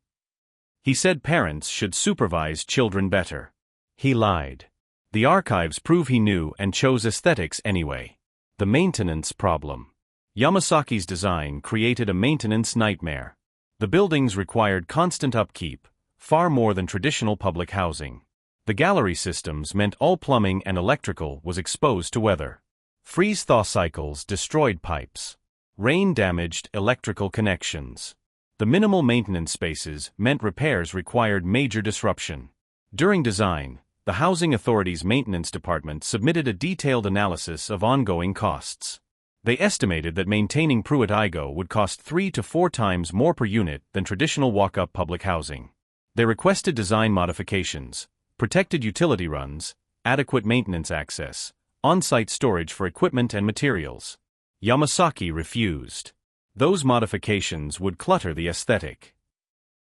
He said parents should supervise children better. He lied. The archives prove he knew and chose aesthetics anyway. The maintenance problem. Yamasaki's design created a maintenance nightmare. The buildings required constant upkeep, far more than traditional public housing. The gallery systems meant all plumbing and electrical was exposed to weather. Freeze-thaw cycles destroyed pipes. Rain damaged electrical connections. The minimal maintenance spaces meant repairs required major disruption. During design, the Housing Authority's maintenance department submitted a detailed analysis of ongoing costs. They estimated that maintaining Pruitt-Igoe would cost 3 to 4 times more per unit than traditional walk-up public housing. They requested design modifications, protected utility runs, adequate maintenance access, on-site storage for equipment and materials. Yamasaki refused. Those modifications would clutter the aesthetic.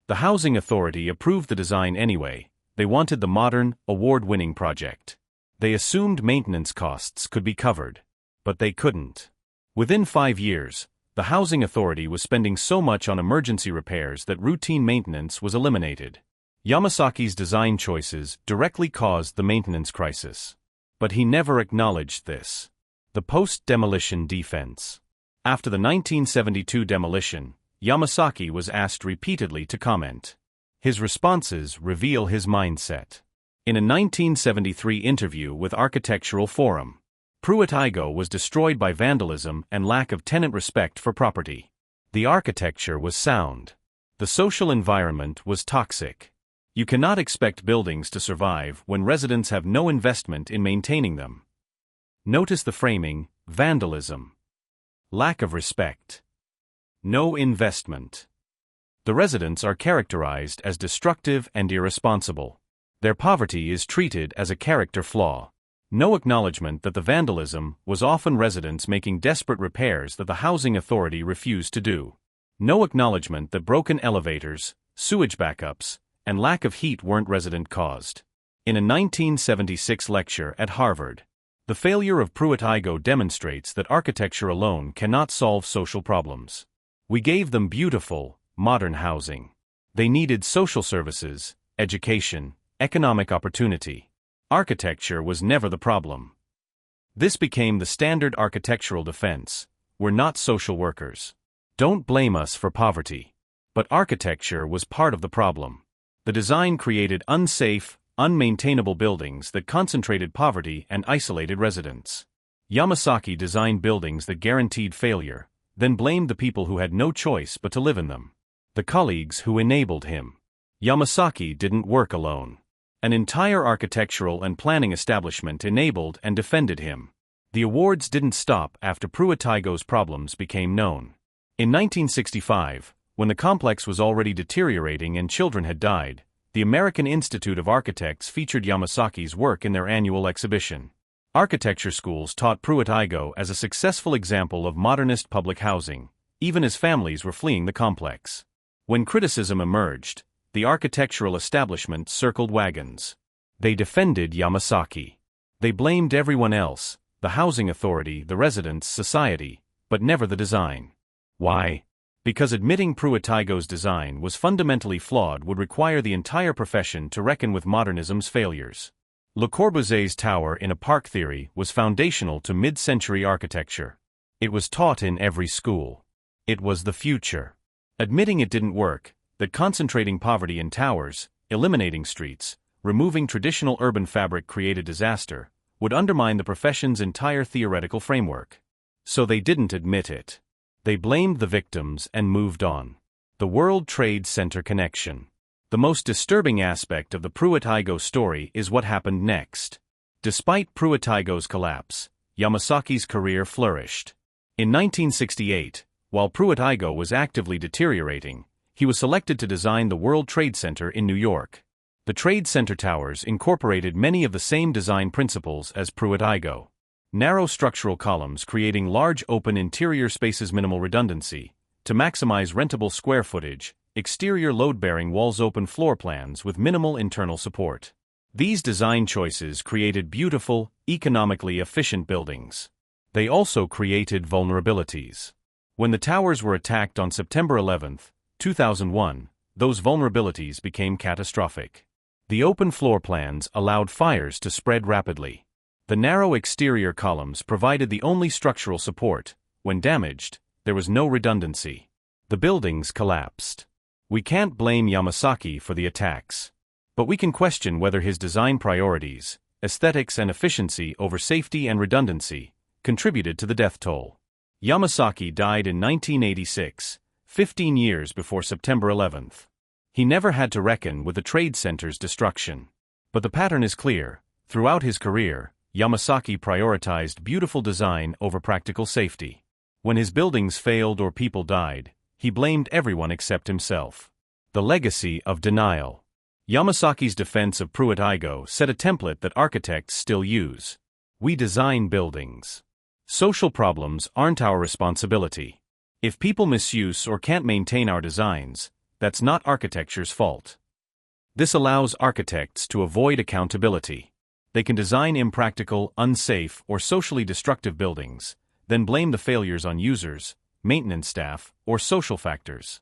The Housing Authority approved the design anyway. They wanted the modern, award-winning project. They assumed maintenance costs could be covered. But they couldn't. Within 5 years, the Housing Authority was spending so much on emergency repairs that routine maintenance was eliminated. Yamasaki's design choices directly caused the maintenance crisis. But he never acknowledged this. The post-demolition defense. After the 1972 demolition, Yamasaki was asked repeatedly to comment. His responses reveal his mindset. In a 1973 interview with Architectural Forum, Pruitt-Igoe was destroyed by vandalism and lack of tenant respect for property. The architecture was sound. The social environment was toxic. You cannot expect buildings to survive when residents have no investment in maintaining them. Notice the framing: vandalism, lack of respect, no investment. The residents are characterized as destructive and irresponsible. Their poverty is treated as a character flaw. No acknowledgement that the vandalism was often residents making desperate repairs that the housing authority refused to do. No acknowledgement that broken elevators, sewage backups, and lack of heat weren't resident-caused. In a 1976 lecture at Harvard, the failure of Pruitt-Igoe demonstrates that architecture alone cannot solve social problems. We gave them beautiful, modern housing. They needed social services, education, economic opportunity. Architecture was never the problem. This became the standard architectural defense: we're not social workers. Don't blame us for poverty. But architecture was part of the problem. The design created unsafe, unmaintainable buildings that concentrated poverty and isolated residents. Yamasaki designed buildings that guaranteed failure, then blamed the people who had no choice but to live in them. The colleagues who enabled him. Yamasaki didn't work alone. An entire architectural and planning establishment enabled and defended him. The awards didn't stop after Pruitt-Igoe's problems became known. In 1965, when the complex was already deteriorating and children had died, the American Institute of Architects featured Yamasaki's work in their annual exhibition. Architecture schools taught Pruitt-Igoe as a successful example of modernist public housing, even as families were fleeing the complex. When criticism emerged, the architectural establishment circled wagons. They defended Yamasaki. They blamed everyone else: the housing authority, the residents, society, but never the design. Why? Because admitting Pruitt-Igoe's design was fundamentally flawed would require the entire profession to reckon with modernism's failures. Le Corbusier's tower in a park theory was foundational to mid-century architecture. It was taught in every school. It was the future. Admitting it didn't work, that concentrating poverty in towers, eliminating streets, removing traditional urban fabric created disaster, would undermine the profession's entire theoretical framework. So they didn't admit it. They blamed the victims and moved on. The World Trade Center connection. The most disturbing aspect of the Pruitt-Igoe story is what happened next. Despite Pruitt-Igoe's collapse, Yamasaki's career flourished. In 1968, while Pruitt-Igoe was actively deteriorating, he was selected to design the World Trade Center in New York. The Trade Center towers incorporated many of the same design principles as Pruitt-Igoe. Narrow structural columns creating large open interior spaces, minimal redundancy, to maximize rentable square footage, exterior load-bearing walls, open floor plans with minimal internal support. These design choices created beautiful, economically efficient buildings. They also created vulnerabilities. When the towers were attacked on September 11, 2001, those vulnerabilities became catastrophic. The open floor plans allowed fires to spread rapidly. The narrow exterior columns provided the only structural support. When damaged, there was no redundancy. The buildings collapsed. We can't blame Yamasaki for the attacks. But we can question whether his design priorities, aesthetics and efficiency over safety and redundancy, contributed to the death toll. Yamasaki died in 1986, 15 years before September 11. He never had to reckon with the Trade Center's destruction. But the pattern is clear. Throughout his career, Yamasaki prioritized beautiful design over practical safety. When his buildings failed or people died, he blamed everyone except himself. The legacy of denial. Yamasaki's defense of Pruitt-Igoe set a template that architects still use. We design buildings. Social problems aren't our responsibility. If people misuse or can't maintain our designs, that's not architecture's fault. This allows architects to avoid accountability. They can design impractical, unsafe, or socially destructive buildings, then blame the failures on users, maintenance staff, or social factors.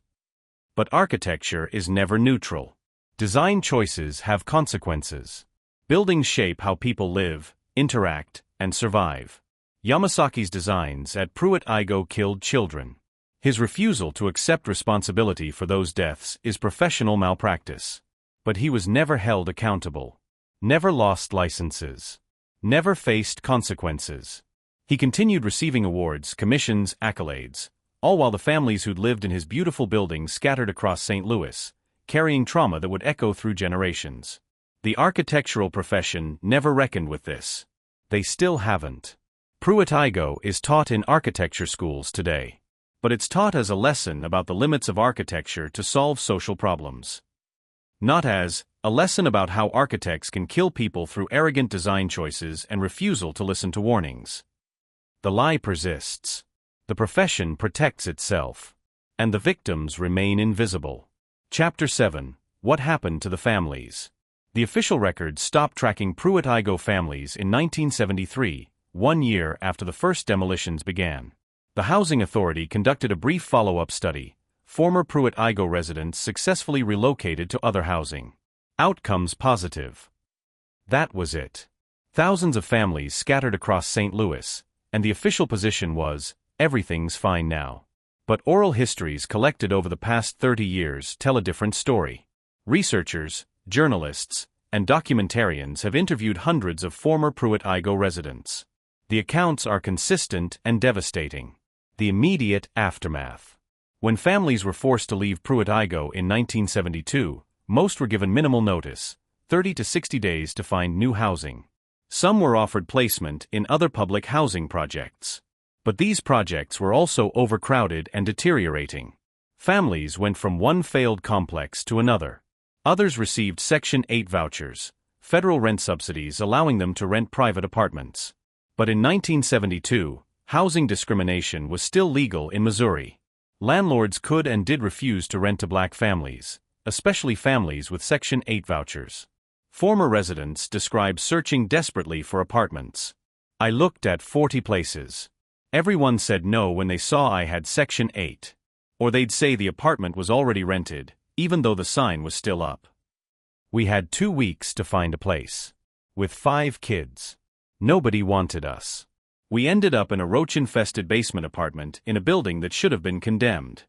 But architecture is never neutral. Design choices have consequences. Buildings shape how people live, interact, and survive. Yamasaki's designs at Pruitt-Igoe killed children. His refusal to accept responsibility for those deaths is professional malpractice. But he was never held accountable. Never lost licenses. Never faced consequences. He continued receiving awards, commissions, accolades, all while the families who'd lived in his beautiful buildings scattered across St. Louis, carrying trauma that would echo through generations. The architectural profession never reckoned with this. They still haven't. Pruitt-Igoe is taught in architecture schools today. But it's taught as a lesson about the limits of architecture to solve social problems. Not as a lesson about how architects can kill people through arrogant design choices and refusal to listen to warnings. The lie persists. The profession protects itself. And the victims remain invisible. Chapter 7. What happened to the families? The official records stopped tracking Pruitt-Igoe families in 1973, 1 year after the first demolitions began. The Housing Authority conducted a brief follow-up study. Former Pruitt-Igoe residents successfully relocated to other housing. Outcomes positive. That was it. Thousands of families scattered across St. Louis, and the official position was, everything's fine now. But oral histories collected over the past 30 years tell a different story. Researchers, journalists, and documentarians have interviewed hundreds of former Pruitt-Igoe residents. The accounts are consistent and devastating. The immediate aftermath. When families were forced to leave Pruitt-Igoe in 1972, most were given minimal notice, 30 to 60 days to find new housing. Some were offered placement in other public housing projects. But these projects were also overcrowded and deteriorating. Families went from one failed complex to another. Others received Section 8 vouchers, federal rent subsidies allowing them to rent private apartments. But in 1972, housing discrimination was still legal in Missouri. Landlords could and did refuse to rent to black families, especially families with Section 8 vouchers. Former residents describe searching desperately for apartments. I looked at 40 places. Everyone said no when they saw I had Section 8. Or they'd say the apartment was already rented, even though the sign was still up. We had 2 weeks to find a place. With 5 kids. Nobody wanted us. We ended up in a roach-infested basement apartment in a building that should have been condemned.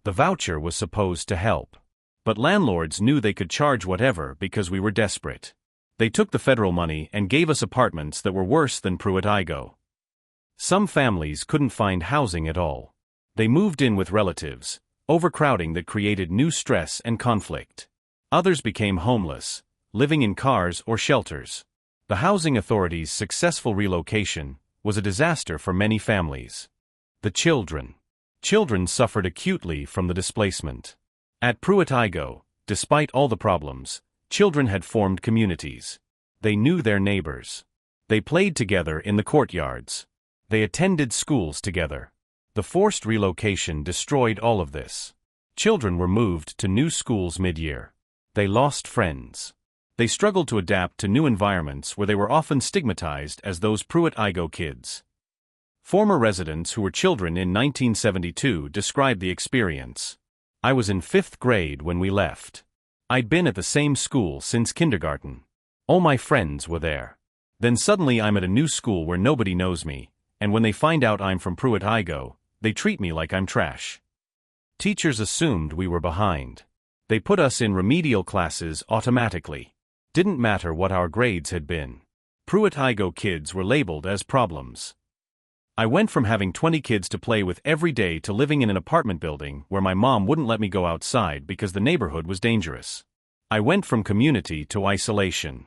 The voucher was supposed to help. But landlords knew they could charge whatever because we were desperate. They took the federal money and gave us apartments that were worse than Pruitt-Igoe. Some families couldn't find housing at all. They moved in with relatives, overcrowding that created new stress and conflict. Others became homeless, living in cars or shelters. The Housing Authority's successful relocation was a disaster for many families. The children. Children suffered acutely from the displacement. At Pruitt-Igoe, despite all the problems, children had formed communities. They knew their neighbors. They played together in the courtyards. They attended schools together. The forced relocation destroyed all of this. Children were moved to new schools mid-year. They lost friends. They struggled to adapt to new environments where they were often stigmatized as those Pruitt-Igoe kids. Former residents who were children in 1972 described the experience. I was in 5th grade when we left. I'd been at the same school since kindergarten. All my friends were there. Then suddenly I'm at a new school where nobody knows me, and when they find out I'm from Pruitt-Igoe, they treat me like I'm trash. Teachers assumed we were behind. They put us in remedial classes automatically. Didn't matter what our grades had been. Pruitt-Igoe kids were labeled as problems. I went from having 20 kids to play with every day to living in an apartment building where my mom wouldn't let me go outside because the neighborhood was dangerous. I went from community to isolation.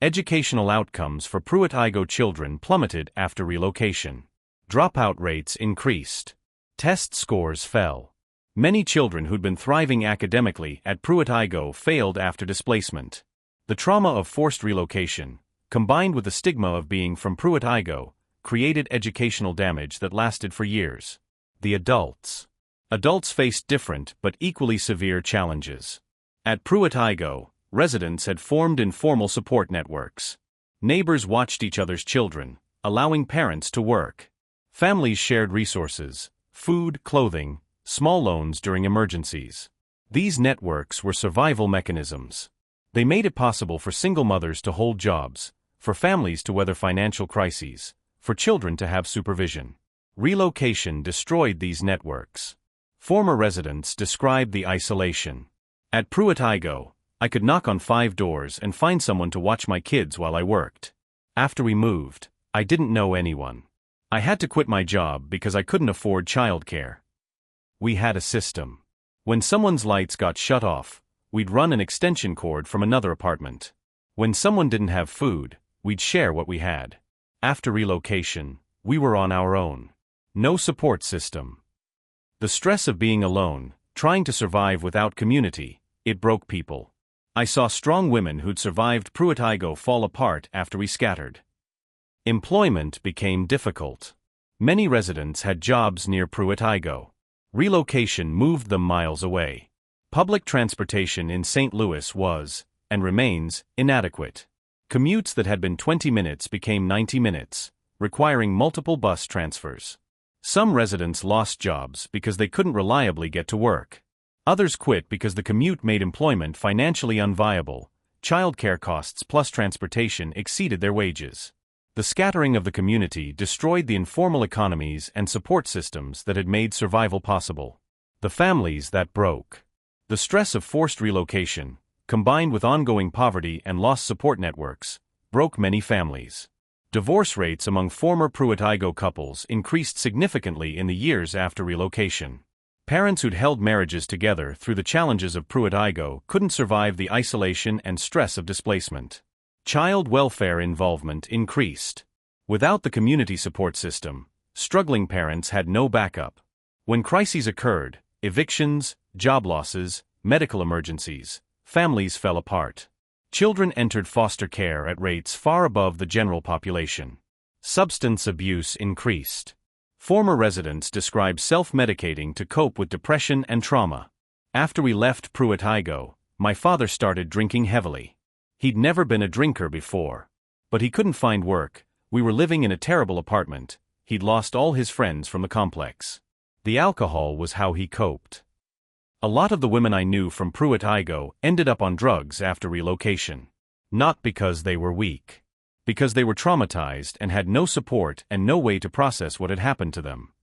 Educational outcomes for Pruitt-Igoe children plummeted after relocation. Dropout rates increased. Test scores fell. Many children who'd been thriving academically at Pruitt-Igoe failed after displacement. The trauma of forced relocation, combined with the stigma of being from Pruitt-Igoe, created educational damage that lasted for years. The adults. Adults faced different but equally severe challenges. At Pruitt-Igoe, residents had formed informal support networks. Neighbors watched each other's children, allowing parents to work. Families shared resources, food, clothing, small loans during emergencies. These networks were survival mechanisms. They made it possible for single mothers to hold jobs, for families to weather financial crises, for children to have supervision. Relocation destroyed these networks. Former residents described the isolation. At Pruitt-Igoe, I could knock on 5 doors and find someone to watch my kids while I worked. After we moved, I didn't know anyone. I had to quit my job because I couldn't afford childcare. We had a system. When someone's lights got shut off, we'd run an extension cord from another apartment. When someone didn't have food, we'd share what we had. After relocation, we were on our own. No support system. The stress of being alone, trying to survive without community, it broke people. I saw strong women who'd survived Pruitt-Igoe fall apart after we scattered. Employment became difficult. Many residents had jobs near Pruitt-Igoe. Relocation moved them miles away. Public transportation in St. Louis was, and remains, inadequate. Commutes that had been 20 minutes became 90 minutes, requiring multiple bus transfers. Some residents lost jobs because they couldn't reliably get to work. Others quit because the commute made employment financially unviable. Childcare costs plus transportation exceeded their wages. The scattering of the community destroyed the informal economies and support systems that had made survival possible. The families that broke. The stress of forced relocation, combined with ongoing poverty and lost support networks, broke many families. Divorce rates among former Pruitt-Igoe couples increased significantly in the years after relocation. Parents who'd held marriages together through the challenges of Pruitt-Igoe couldn't survive the isolation and stress of displacement. Child welfare involvement increased. Without the community support system, struggling parents had no backup. When crises occurred, evictions, job losses, medical emergencies, families fell apart. Children entered foster care at rates far above the general population. Substance abuse increased. Former residents described self-medicating to cope with depression and trauma. After we left Pruitt-Igoe, my father started drinking heavily. He'd never been a drinker before. But he couldn't find work, we were living in a terrible apartment, he'd lost all his friends from the complex. The alcohol was how he coped. A lot of the women I knew from Pruitt-Igoe ended up on drugs after relocation. Not because they were weak. Because they were traumatized and had no support and no way to process what had happened to them.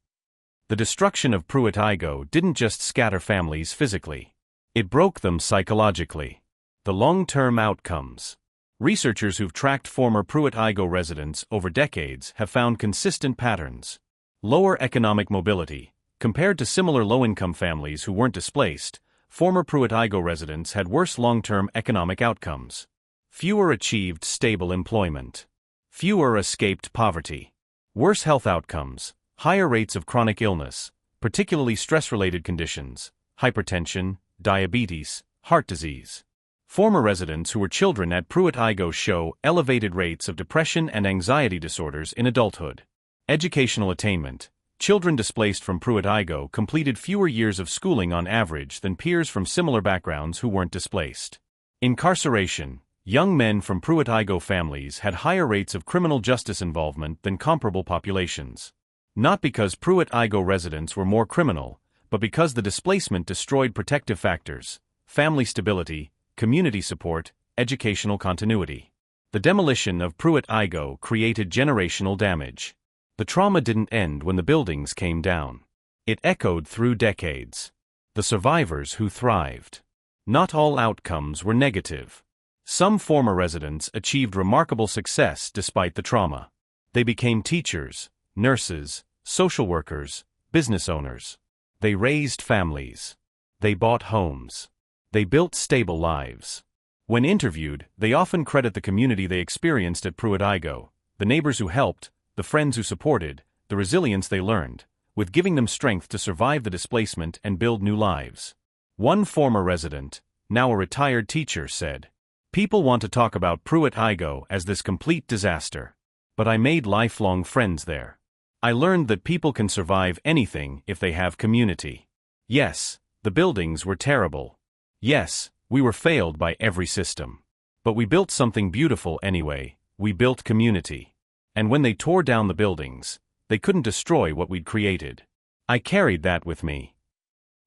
The destruction of Pruitt-Igoe didn't just scatter families physically. It broke them psychologically. The long-term outcomes. Researchers who've tracked former Pruitt-Igoe residents over decades have found consistent patterns. Lower economic mobility. Compared to similar low-income families who weren't displaced, former Pruitt-Igoe residents had worse long-term economic outcomes. Fewer achieved stable employment. Fewer escaped poverty. Worse health outcomes. Higher rates of chronic illness, particularly stress-related conditions, hypertension, diabetes, heart disease. Former residents who were children at Pruitt-Igoe show elevated rates of depression and anxiety disorders in adulthood. Educational attainment. Children displaced from Pruitt-Igoe completed fewer years of schooling on average than peers from similar backgrounds who weren't displaced. Incarceration. Young men from Pruitt-Igoe families had higher rates of criminal justice involvement than comparable populations. Not because Pruitt-Igoe residents were more criminal, but because the displacement destroyed protective factors, family stability, community support, educational continuity. The demolition of Pruitt-Igoe created generational damage. The trauma didn't end when the buildings came down. It echoed through decades. The survivors who thrived. Not all outcomes were negative. Some former residents achieved remarkable success despite the trauma. They became teachers, nurses, social workers, business owners. They raised families. They bought homes. They built stable lives. When interviewed, they often credit the community they experienced at Pruitt-Igoe, the neighbors who helped, the friends who supported, the resilience they learned, with giving them strength to survive the displacement and build new lives. One former resident, now a retired teacher, said, "People want to talk about Pruitt-Igoe as this complete disaster. But I made lifelong friends there. I learned that people can survive anything if they have community. Yes, the buildings were terrible. Yes, we were failed by every system. But we built something beautiful anyway, we built community. And when they tore down the buildings, they couldn't destroy what we'd created. I carried that with me."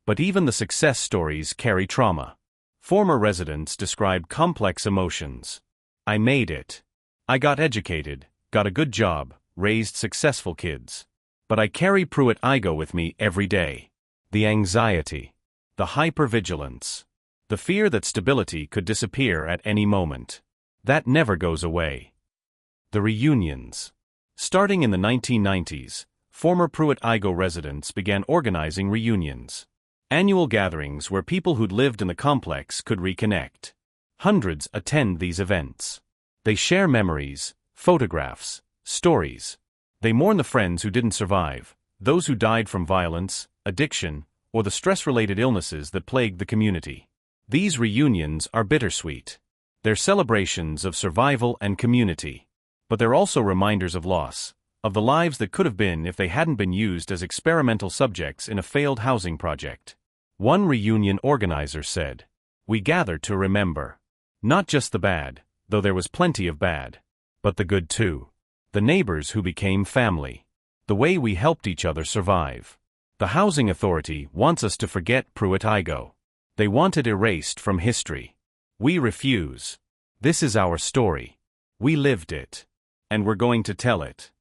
But even the success stories carry trauma. Former residents described complex emotions. I made it. I got educated, got a good job, raised successful kids. But I carry Pruitt-Igoe with me every day. The anxiety. The hypervigilance. The fear that stability could disappear at any moment. That never goes away. The reunions. Starting in the 1990s, former Pruitt-Igoe residents began organizing reunions. Annual gatherings where people who'd lived in the complex could reconnect. Hundreds attend these events. They share memories, photographs, stories. They mourn the friends who didn't survive, those who died from violence, addiction, or the stress-related illnesses that plagued the community. These reunions are bittersweet. They're celebrations of survival and community. But they're also reminders of loss, of the lives that could have been if they hadn't been used as experimental subjects in a failed housing project. One reunion organizer said, "We gather to remember. Not just the bad, though there was plenty of bad, but the good too. The neighbors who became family. The way we helped each other survive. The Housing Authority wants us to forget Pruitt-Igoe. They want it erased from history. We refuse. This is our story. We lived it. And we're going to tell it."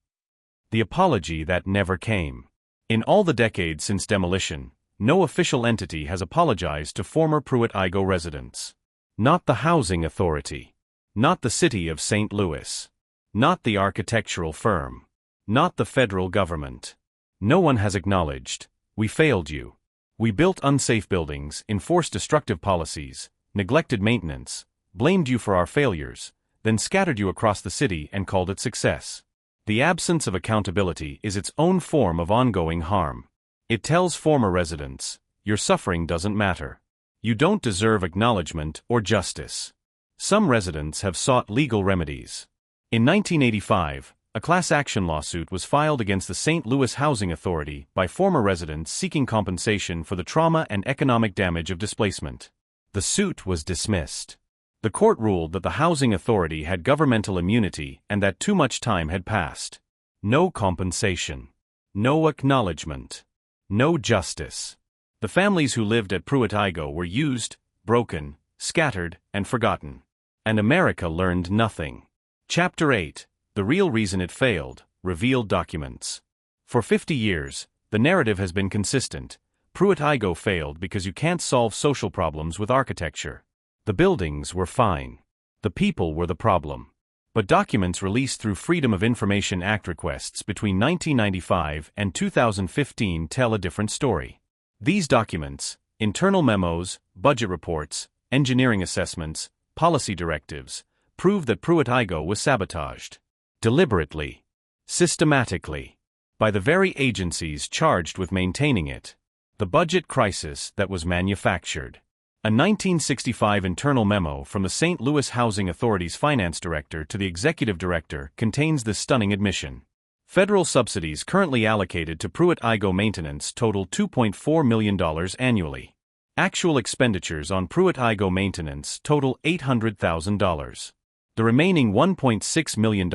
The apology that never came. In all the decades since demolition, no official entity has apologized to former Pruitt-Igoe residents. Not the Housing Authority. Not the City of St. Louis. Not the architectural firm. Not the federal government. No one has acknowledged, "We failed you. We built unsafe buildings, enforced destructive policies, neglected maintenance, blamed you for our failures, then scattered you across the city and called it success." The absence of accountability is its own form of ongoing harm. It tells former residents, your suffering doesn't matter. You don't deserve acknowledgement or justice. Some residents have sought legal remedies. In 1985, a class action lawsuit was filed against the St. Louis Housing Authority by former residents seeking compensation for the trauma and economic damage of displacement. The suit was dismissed. The court ruled that the Housing Authority had governmental immunity and that too much time had passed. No compensation. No acknowledgement. No justice. The families who lived at Pruitt-Igoe were used, broken, scattered, and forgotten. And America learned nothing. Chapter 8, The Real Reason It Failed, Revealed Documents. For 50 years, the narrative has been consistent. Pruitt-Igoe failed because you can't solve social problems with architecture. The buildings were fine. The people were the problem. But documents released through Freedom of Information Act requests between 1995 and 2015 tell a different story. These documents, internal memos, budget reports, engineering assessments, policy directives, prove that Pruitt-Igoe was sabotaged. Deliberately. Systematically. By the very agencies charged with maintaining it. The budget crisis that was manufactured. A 1965 internal memo from the St. Louis Housing Authority's finance director to the executive director contains this stunning admission. Federal subsidies currently allocated to Pruitt-Igoe maintenance total $2.4 million annually. Actual expenditures on Pruitt-Igoe maintenance total $800,000. The remaining $1.6 million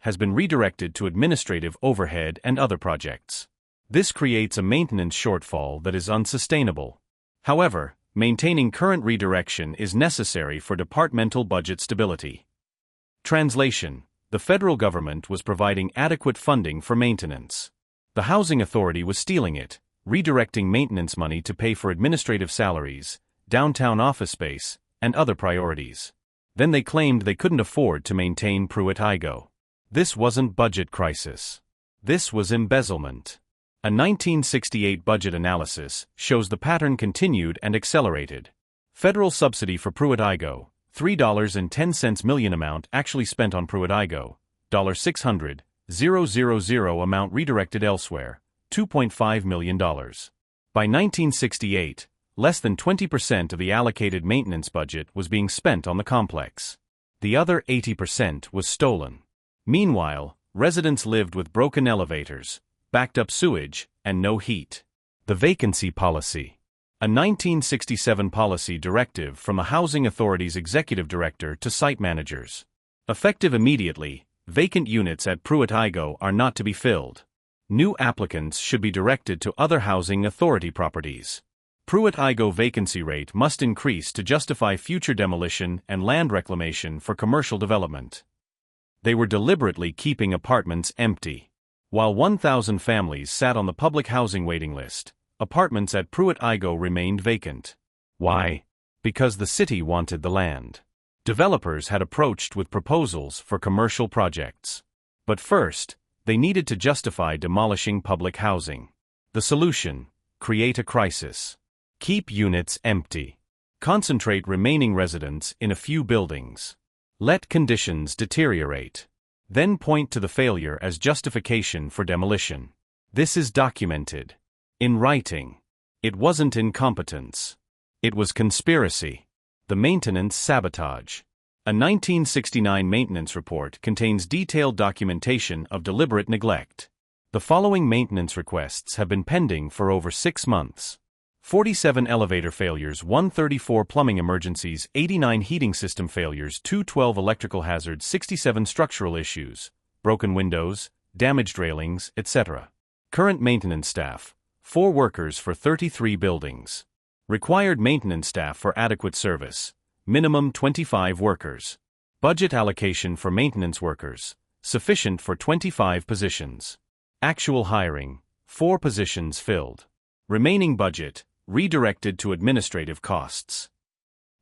has been redirected to administrative overhead and other projects. This creates a maintenance shortfall that is unsustainable. However, maintaining current redirection is necessary for departmental budget stability. Translation: the federal government was providing adequate funding for maintenance. The Housing Authority was stealing it, redirecting maintenance money to pay for administrative salaries, downtown office space, and other priorities. Then they claimed they couldn't afford to maintain Pruitt-Igoe. This wasn't budget crisis. This was embezzlement. A 1968 budget analysis shows the pattern continued and accelerated. Federal subsidy for Pruitt-Igoe, $3.10 million amount actually spent on Pruitt-Igoe, $600,000 amount redirected elsewhere, $2.5 million. By 1968, less than 20% of the allocated maintenance budget was being spent on the complex. The other 80% was stolen. Meanwhile, residents lived with broken elevators, backed up sewage, and no heat. The vacancy policy. A 1967 policy directive from the Housing Authority's executive director to site managers. Effective immediately, vacant units at Pruitt-Igoe are not to be filled. New applicants should be directed to other Housing Authority properties. Pruitt-Igoe vacancy rate must increase to justify future demolition and land reclamation for commercial development. They were deliberately keeping apartments empty. While 1,000 families sat on the public housing waiting list, apartments at Pruitt-Igoe remained vacant. Why? Because the city wanted the land. Developers had approached with proposals for commercial projects. But first, They needed to justify demolishing public housing. The solution: create a crisis. Keep units empty. Concentrate remaining residents in a few buildings. Let conditions deteriorate. Then point to the failure as justification for demolition. This is documented. In writing. It wasn't incompetence. It was conspiracy. The maintenance sabotage. A 1969 maintenance report contains detailed documentation of deliberate neglect. The following maintenance requests have been pending for over 6 months. 47 elevator failures, 134 plumbing emergencies, 89 heating system failures, 212 electrical hazards, 67 structural issues, broken windows, damaged railings, etc. Current maintenance staff: 4 workers for 33 buildings. Required maintenance staff for adequate service: minimum 25 workers. Budget allocation for maintenance workers: sufficient for 25 positions. Actual hiring: 4 positions filled. Remaining budget redirected to administrative costs.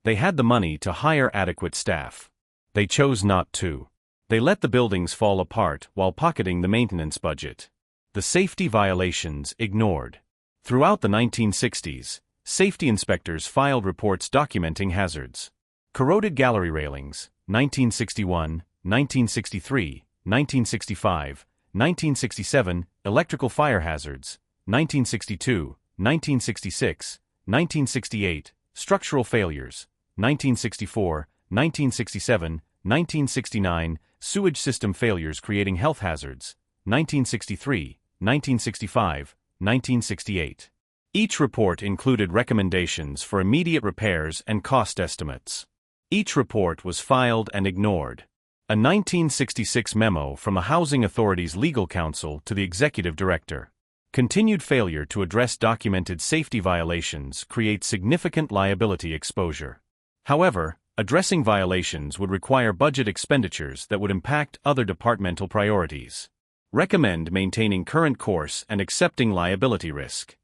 They had the money to hire adequate staff. They chose not to. They let the buildings fall apart while pocketing the maintenance budget. The safety violations ignored. Throughout the 1960s, safety inspectors filed reports documenting hazards. Corroded gallery railings, 1961, 1963, 1965, 1967, electrical fire hazards, 1962, 1966, 1968, structural failures, 1964, 1967, 1969, sewage system failures creating health hazards, 1963, 1965, 1968. Each report included recommendations for immediate repairs and cost estimates. Each report was filed and ignored. A 1966 memo from a housing authority's legal counsel to the executive director. Continued failure to address documented safety violations creates significant liability exposure. However, addressing violations would require budget expenditures that would impact other departmental priorities. Recommend maintaining current course and accepting liability risk.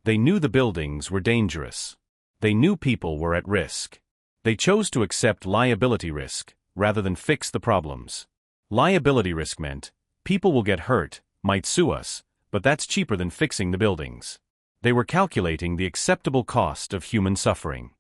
They knew the buildings were dangerous. They knew people were at risk. They chose to accept liability risk rather than fix the problems. Liability risk meant, people will get hurt, might sue us, but that's cheaper than fixing the buildings. They were calculating the acceptable cost of human suffering.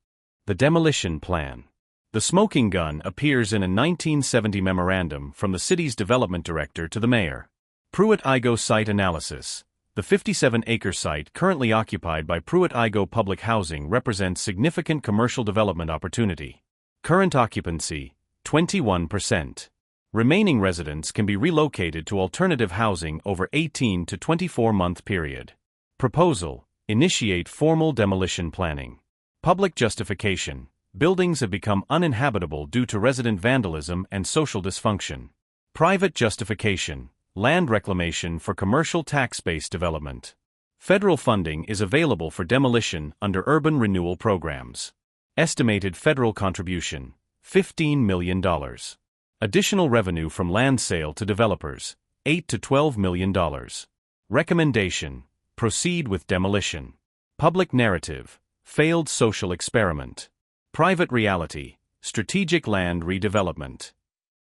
The demolition plan. The smoking gun appears in a 1970 memorandum from the city's development director to the mayor. Pruitt-Igoe site analysis. The 57-acre site currently occupied by Pruitt-Igoe Public Housing represents significant commercial development opportunity. Current occupancy, 21%. Remaining residents can be relocated to alternative housing over 18 to 24-month period. Proposal: initiate formal demolition planning. Public justification: buildings have become uninhabitable due to resident vandalism and social dysfunction. Private justification: land reclamation for commercial tax-based development. Federal funding is available for demolition under urban renewal programs. Estimated federal contribution: $15 million. Additional revenue from land sale to developers, $8 to $12 million. Recommendation: proceed with demolition. Public narrative: failed social experiment. Private reality: strategic land redevelopment.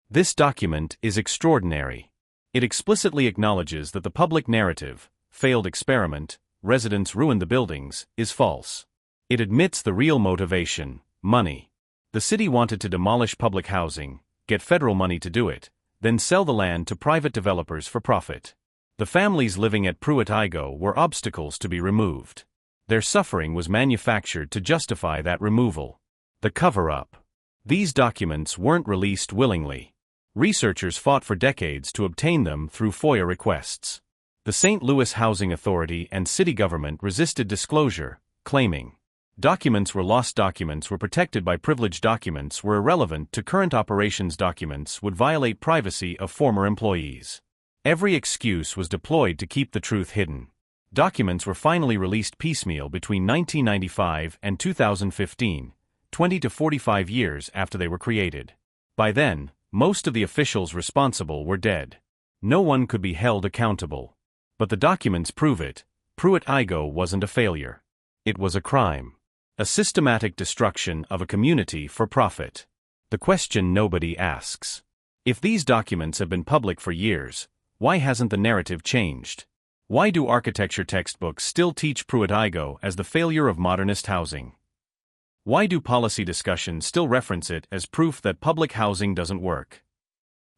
This document is extraordinary. It explicitly acknowledges that the public narrative, failed experiment, residents ruined the buildings, is false. It admits the real motivation: money. The city wanted to demolish public housing, get federal money to do it, then sell the land to private developers for profit. The families living at Pruitt-Igoe were obstacles to be removed. Their suffering was manufactured to justify that removal. The cover-up. These documents weren't released willingly. Researchers fought for decades to obtain them through FOIA requests. The St. Louis Housing Authority and city government resisted disclosure, claiming documents were lost. Documents were protected by privileged. Documents were irrelevant to current operations. Documents would violate privacy of former employees. Every excuse was deployed to keep the truth hidden. Documents were finally released piecemeal between 1995 and 2015, 20 to 45 years after they were created. By then, most of the officials responsible were dead. No one could be held accountable. But the documents prove it: Pruitt-Igoe wasn't a failure. It was a crime. A systematic destruction of a community for profit. The question nobody asks: if these documents have been public for years, Why hasn't the narrative changed? Why do architecture textbooks still teach Pruitt-Igoe as the failure of modernist housing? Why do policy discussions still reference it as proof that public housing doesn't work?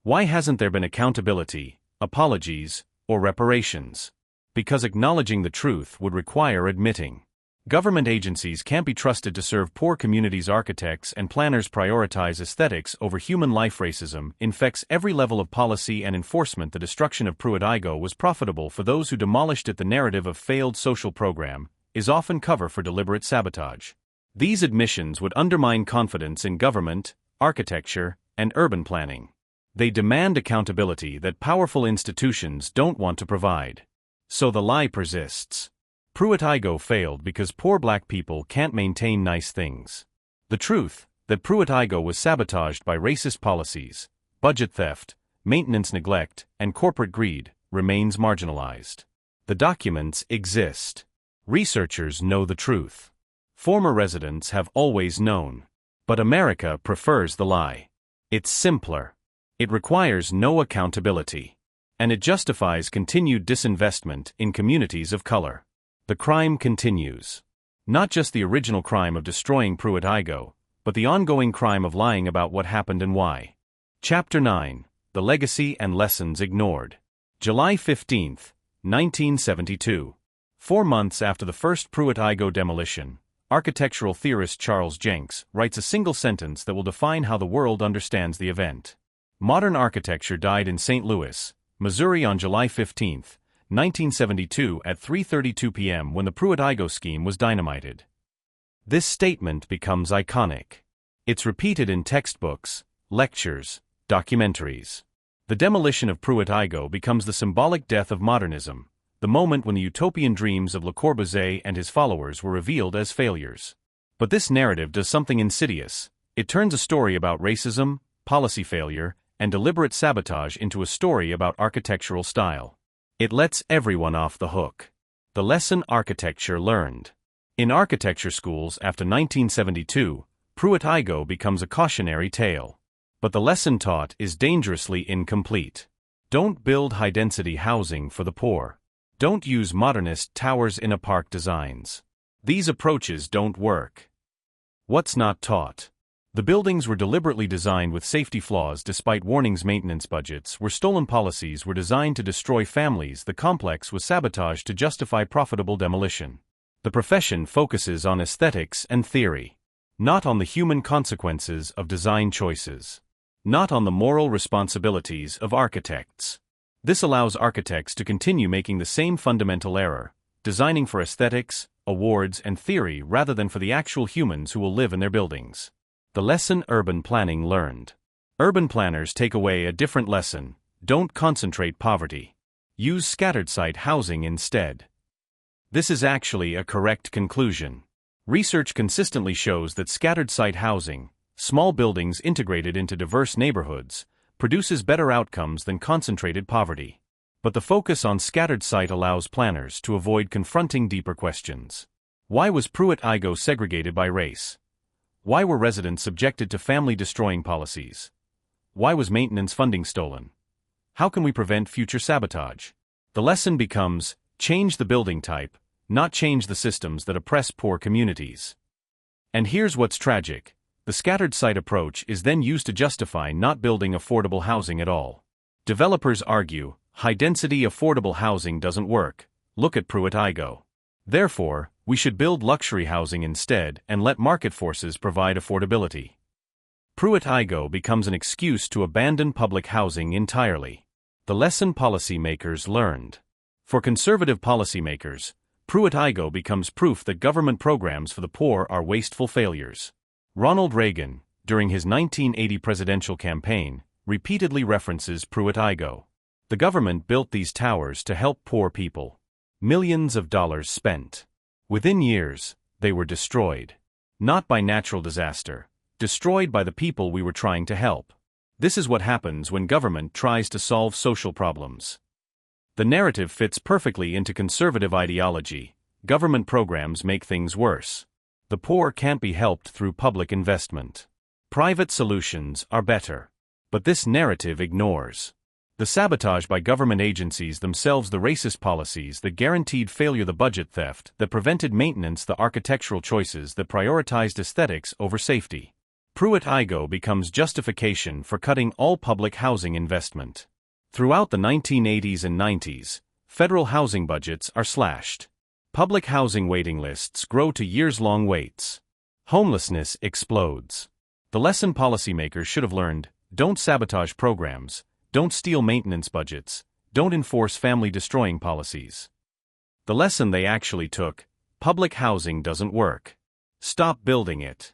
Why hasn't there been accountability, apologies, or reparations? Because acknowledging the truth would require admitting. Government agencies can't be trusted to serve poor communities. Architects and planners prioritize aesthetics over human life. Racism infects every level of policy and enforcement. The destruction of Pruitt-Igoe was profitable for those who demolished it. The narrative of failed social program is often cover for deliberate sabotage. These admissions would undermine confidence in government, architecture, and urban planning. They demand accountability that powerful institutions don't want to provide. So the lie persists. Pruitt-Igoe failed because poor black people can't maintain nice things. The truth, that Pruitt-Igoe was sabotaged by racist policies, budget theft, maintenance neglect, and corporate greed, remains marginalized. The documents exist. Researchers know the truth. Former residents have always known. But America prefers the lie. It's simpler. It requires no accountability. And it justifies continued disinvestment in communities of color. The crime continues. Not just the original crime of destroying Pruitt-Igoe, but the ongoing crime of lying about what happened and why. Chapter 9. The Legacy and Lessons Ignored. July 15, 1972. 4 months after the first Pruitt-Igoe demolition, architectural theorist Charles Jenks writes a single sentence that will define how the world understands the event. Modern architecture died in St. Louis, Missouri on July 15, 1972 at 3:32 p.m. when the Pruitt-Igoe scheme was dynamited. This statement becomes iconic. It's repeated in textbooks, lectures, documentaries. The demolition of Pruitt-Igoe becomes the symbolic death of modernism, the moment when the utopian dreams of Le Corbusier and his followers were revealed as failures. But this narrative does something insidious. It turns a story about racism, policy failure, and deliberate sabotage into a story about architectural style. It lets everyone off the hook. The lesson architecture learned. In architecture schools after 1972, Pruitt-Igoe becomes a cautionary tale. But the lesson taught is dangerously incomplete. Don't build high-density housing for the poor. Don't use modernist towers-in-a-park designs. These approaches don't work. What's not taught? The buildings were deliberately designed with safety flaws despite warnings. Maintenance budgets were stolen. Policies were designed to destroy families. The complex was sabotaged to justify profitable demolition. The profession focuses on aesthetics and theory, not on the human consequences of design choices, not on the moral responsibilities of architects. This allows architects to continue making the same fundamental error, designing for aesthetics, awards, and theory rather than for the actual humans who will live in their buildings. The lesson urban planning learned. Urban planners take away a different lesson. Don't concentrate poverty. Use scattered site housing instead. This is actually a correct conclusion. Research consistently shows that scattered site housing, small buildings integrated into diverse neighborhoods, produces better outcomes than concentrated poverty. But the focus on scattered site allows planners to avoid confronting deeper questions. Why was Pruitt-Igoe segregated by race? Why were residents subjected to family-destroying policies? Why was maintenance funding stolen? How can we prevent future sabotage? The lesson becomes, change the building type, not change the systems that oppress poor communities. And here's what's tragic. The scattered site approach is then used to justify not building affordable housing at all. Developers argue, high-density affordable housing doesn't work. Look at Pruitt-Igoe. Therefore, we should build luxury housing instead and let market forces provide affordability. Pruitt-Igoe becomes an excuse to abandon public housing entirely. The lesson policymakers learned. For conservative policymakers, Pruitt-Igoe becomes proof that government programs for the poor are wasteful failures. Ronald Reagan, during his 1980 presidential campaign, repeatedly references Pruitt-Igoe. The government built these towers to help poor people. Millions of dollars spent. Within years, they were destroyed. Not by natural disaster, destroyed by the people we were trying to help. This is what happens when government tries to solve social problems. The narrative fits perfectly into conservative ideology. Government programs make things worse. The poor can't be helped through public investment. Private solutions are better. But this narrative ignores The sabotage by government agencies themselves, the racist policies that guaranteed failure, the budget theft that prevented maintenance, the architectural choices that prioritized aesthetics over safety. Pruitt-Igoe becomes justification for cutting all public housing investment. Throughout the 1980s and 90s, federal housing budgets are slashed. Public housing waiting lists grow to years-long waits. Homelessness explodes. The lesson policymakers should have learned: don't sabotage programs, don't steal maintenance budgets, don't enforce family-destroying policies. The lesson they actually took: public housing doesn't work. Stop building it.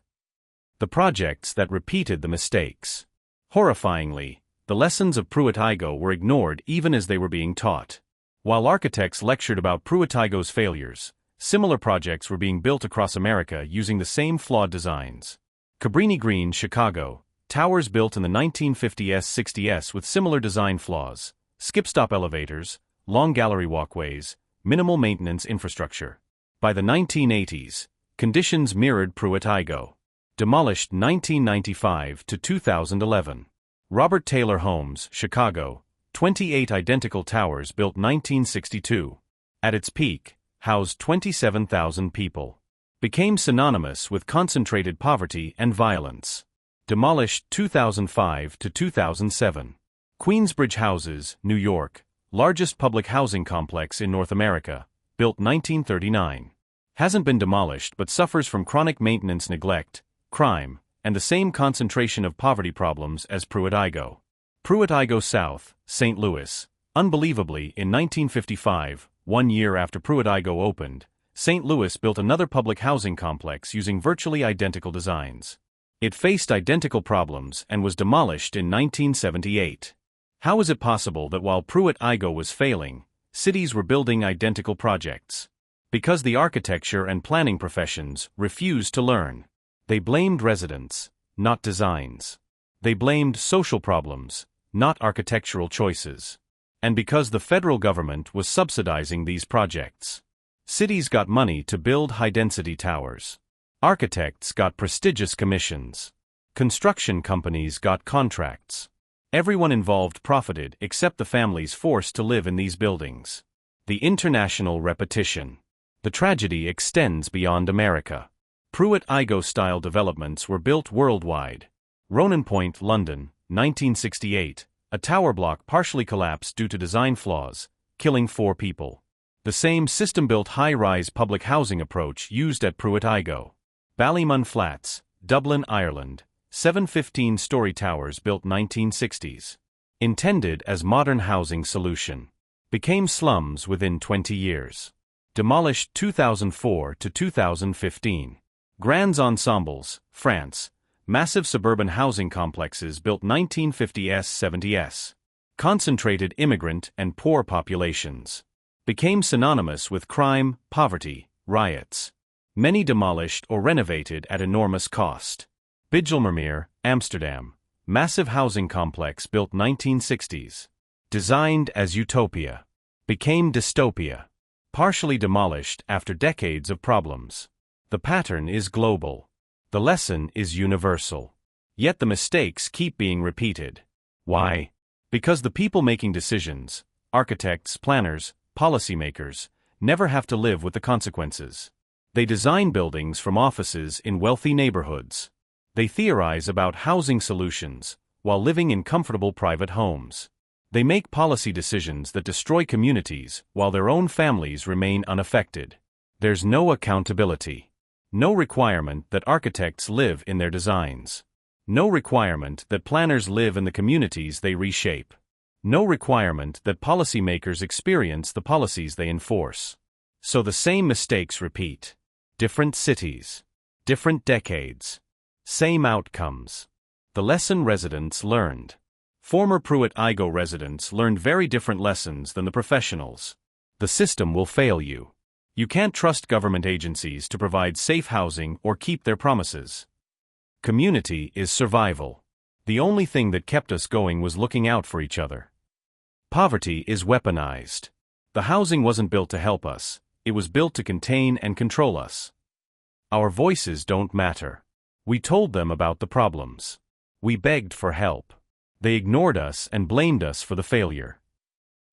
The projects that repeated the mistakes. Horrifyingly, the lessons of Pruitt-Igoe were ignored even as they were being taught. While architects lectured about Pruitt-Igoe's failures, similar projects were being built across America using the same flawed designs. Cabrini Green, Chicago. Towers built in the 1950s-60s with similar design flaws. Skip-stop elevators, long gallery walkways, minimal maintenance infrastructure. By the 1980s, conditions mirrored Pruitt-Igoe. Demolished 1995 to 2011. Robert Taylor Homes, Chicago. 28 identical towers built 1962. At its peak, housed 27,000 people. Became synonymous with concentrated poverty and violence. Demolished 2005 to 2007. Queensbridge Houses, New York. Largest public housing complex in North America. Built 1939. Hasn't been demolished but suffers from chronic maintenance neglect, crime, and the same concentration of poverty problems as Pruitt-Igoe. Pruitt-Igoe South, St. Louis. Unbelievably, in 1955, 1 year after Pruitt-Igoe opened, St. Louis built another public housing complex using virtually identical designs. It faced identical problems and was demolished in 1978. How is it possible that while Pruitt-Igoe was failing, cities were building identical projects? Because the architecture and planning professions refused to learn. They blamed residents, not designs. They blamed social problems, not architectural choices. And because the federal government was subsidizing these projects. Cities got money to build high-density towers. Architects got prestigious commissions. Construction companies got contracts. Everyone involved profited except the families forced to live in these buildings. The international repetition. The tragedy extends beyond America. Pruitt-Igoe-style developments were built worldwide. Ronan Point, London, 1968. A tower block partially collapsed due to design flaws, killing 4 people. The same system-built high-rise public housing approach used at Pruitt-Igoe. Ballymun Flats, Dublin, Ireland. 7 15-story towers built 1960s. Intended as modern housing solution. Became slums within 20 years. Demolished 2004 to 2015. Grands Ensembles, France. Massive suburban housing complexes built 1950s-70s. Concentrated immigrant and poor populations. Became synonymous with crime, poverty, riots. Many demolished or renovated at enormous cost. Bijlmermeer, Amsterdam. Massive housing complex built 1960s. Designed as utopia. Became dystopia. Partially demolished after decades of problems. The pattern is global. The lesson is universal. Yet the mistakes keep being repeated. Why? Because the people making decisions, architects, planners, policymakers, never have to live with the consequences. They design buildings from offices in wealthy neighborhoods. They theorize about housing solutions while living in comfortable private homes. They make policy decisions that destroy communities while their own families remain unaffected. There's no accountability. No requirement that architects live in their designs. No requirement that planners live in the communities they reshape. No requirement that policymakers experience the policies they enforce. So the same mistakes repeat. Different cities. Different decades. Same outcomes. The lesson residents learned. Former Pruitt-Igoe residents learned very different lessons than the professionals. The system will fail you. You can't trust government agencies to provide safe housing or keep their promises. Community is survival. The only thing that kept us going was looking out for each other. Poverty is weaponized. The housing wasn't built to help us, it was built to contain and control us. Our voices don't matter. We told them about the problems. We begged for help. They ignored us and blamed us for the failure.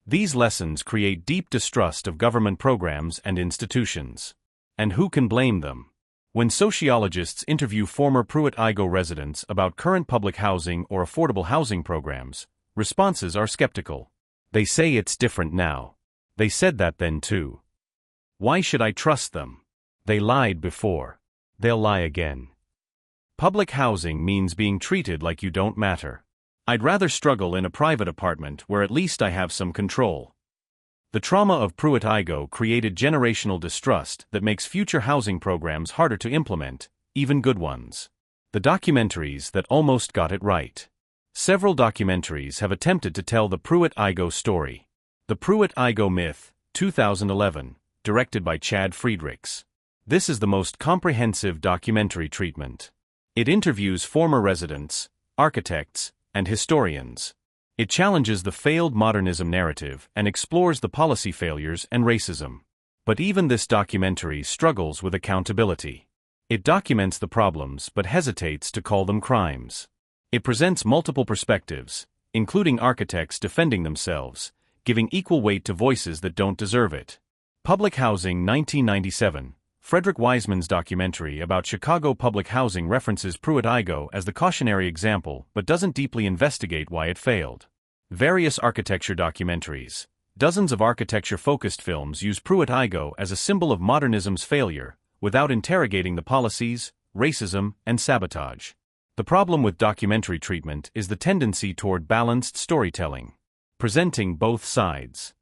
These lessons create deep distrust of government programs and institutions. And who can blame them? When sociologists interview former Pruitt-Igoe residents about current public housing or affordable housing programs, responses are skeptical. They say it's different now. They said that then too. Why should I trust them? They lied before. They'll lie again. Public housing means being treated like you don't matter. I'd rather struggle in a private apartment where at least I have some control. The trauma of Pruitt-Igoe created generational distrust that makes future housing programs harder to implement, even good ones. The documentaries that almost got it right. Several documentaries have attempted to tell the Pruitt-Igoe story. The Pruitt-Igoe Myth, 2011, directed by Chad Friedrichs. This is the most comprehensive documentary treatment. It interviews former residents, architects, and historians. It challenges the failed modernism narrative and explores the policy failures and racism. But even this documentary struggles with accountability. It documents the problems but hesitates to call them crimes. It presents multiple perspectives, including architects defending themselves, giving equal weight to voices that don't deserve it. Public Housing 1997. Frederick Wiseman's documentary about Chicago public housing references Pruitt-Igoe as the cautionary example but doesn't deeply investigate why it failed. Various architecture documentaries. Dozens of architecture-focused films use Pruitt-Igoe as a symbol of modernism's failure, without interrogating the policies, racism, and sabotage. The problem with documentary treatment is the tendency toward balanced storytelling, presenting both sides,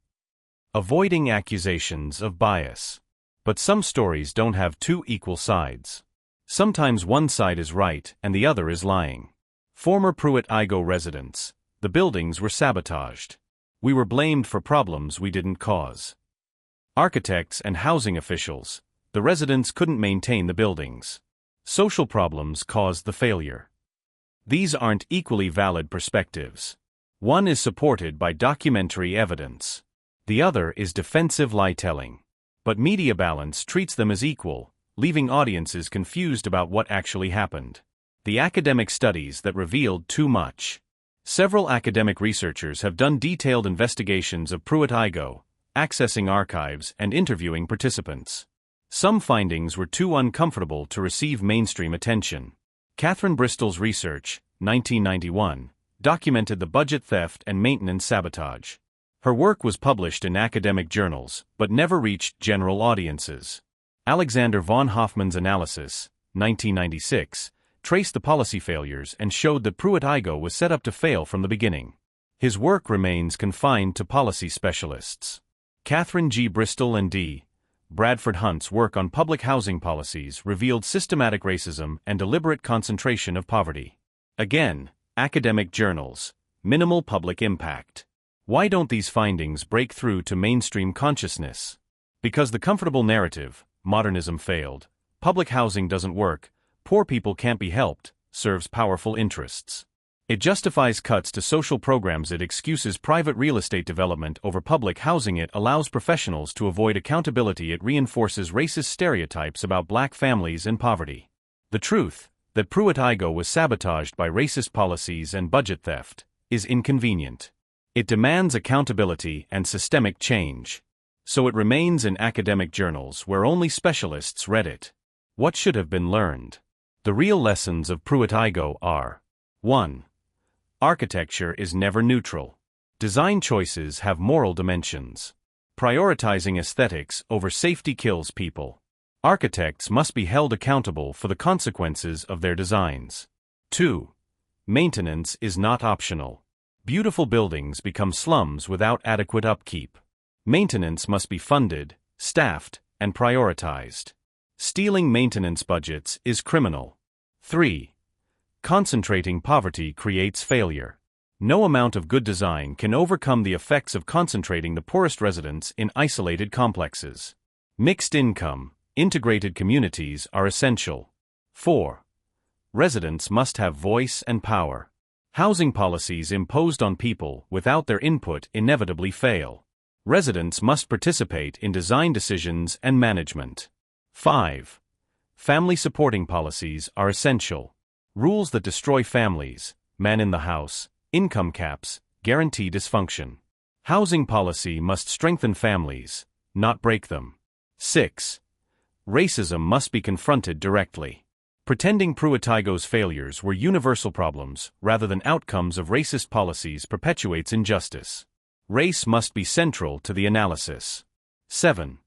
avoiding accusations of bias. But some stories don't have two equal sides. Sometimes one side is right and the other is lying. Former Pruitt-Igoe residents. The buildings were sabotaged. We were blamed for problems we didn't cause. Architects and housing officials. The residents couldn't maintain the buildings. Social problems caused the failure. These aren't equally valid perspectives. One is supported by documentary evidence. The other is defensive lie-telling. But media balance treats them as equal, leaving audiences confused about what actually happened. The academic studies that revealed too much. Several academic researchers have done detailed investigations of Pruitt-Igoe, accessing archives and interviewing participants. Some findings were too uncomfortable to receive mainstream attention. Catherine Bristol's research, 1991, documented the budget theft and maintenance sabotage. Her work was published in academic journals, but never reached general audiences. Alexander von Hoffmann's analysis, 1996, traced the policy failures and showed that Pruitt-Igoe was set up to fail from the beginning. His work remains confined to policy specialists. Catherine G. Bristol and D. Bradford Hunt's work on public housing policies revealed systematic racism and deliberate concentration of poverty. Again, academic journals, minimal public impact. Why don't these findings break through to mainstream consciousness? Because the comfortable narrative, modernism failed, public housing doesn't work, poor people can't be helped, serves powerful interests. It justifies cuts to social programs. It excuses private real estate development over public housing. It allows professionals to avoid accountability. It reinforces racist stereotypes about black families and poverty. The truth, that Pruitt-Igoe was sabotaged by racist policies and budget theft, is inconvenient. It demands accountability and systemic change. So it remains in academic journals where only specialists read it. What should have been learned? The real lessons of Pruitt-Igoe are: 1. Architecture is never neutral. Design choices have moral dimensions. Prioritizing aesthetics over safety kills people. Architects must be held accountable for the consequences of their designs. 2. Maintenance is not optional. Beautiful buildings become slums without adequate upkeep. Maintenance must be funded, staffed, and prioritized. Stealing maintenance budgets is criminal. 3. Concentrating poverty creates failure. No amount of good design can overcome the effects of concentrating the poorest residents in isolated complexes. Mixed income, integrated communities are essential. 4. Residents must have voice and power. Housing policies imposed on people without their input inevitably fail. Residents must participate in design decisions and management. 5. Family supporting policies are essential. Rules that destroy families, man in the house, Income caps guarantee dysfunction. Housing policy must strengthen families, not break them. 6. Racism must be confronted directly. Pretending Pruitt-Igoe's failures were universal problems rather than outcomes of racist policies perpetuates injustice. Race must be central to the analysis. 7.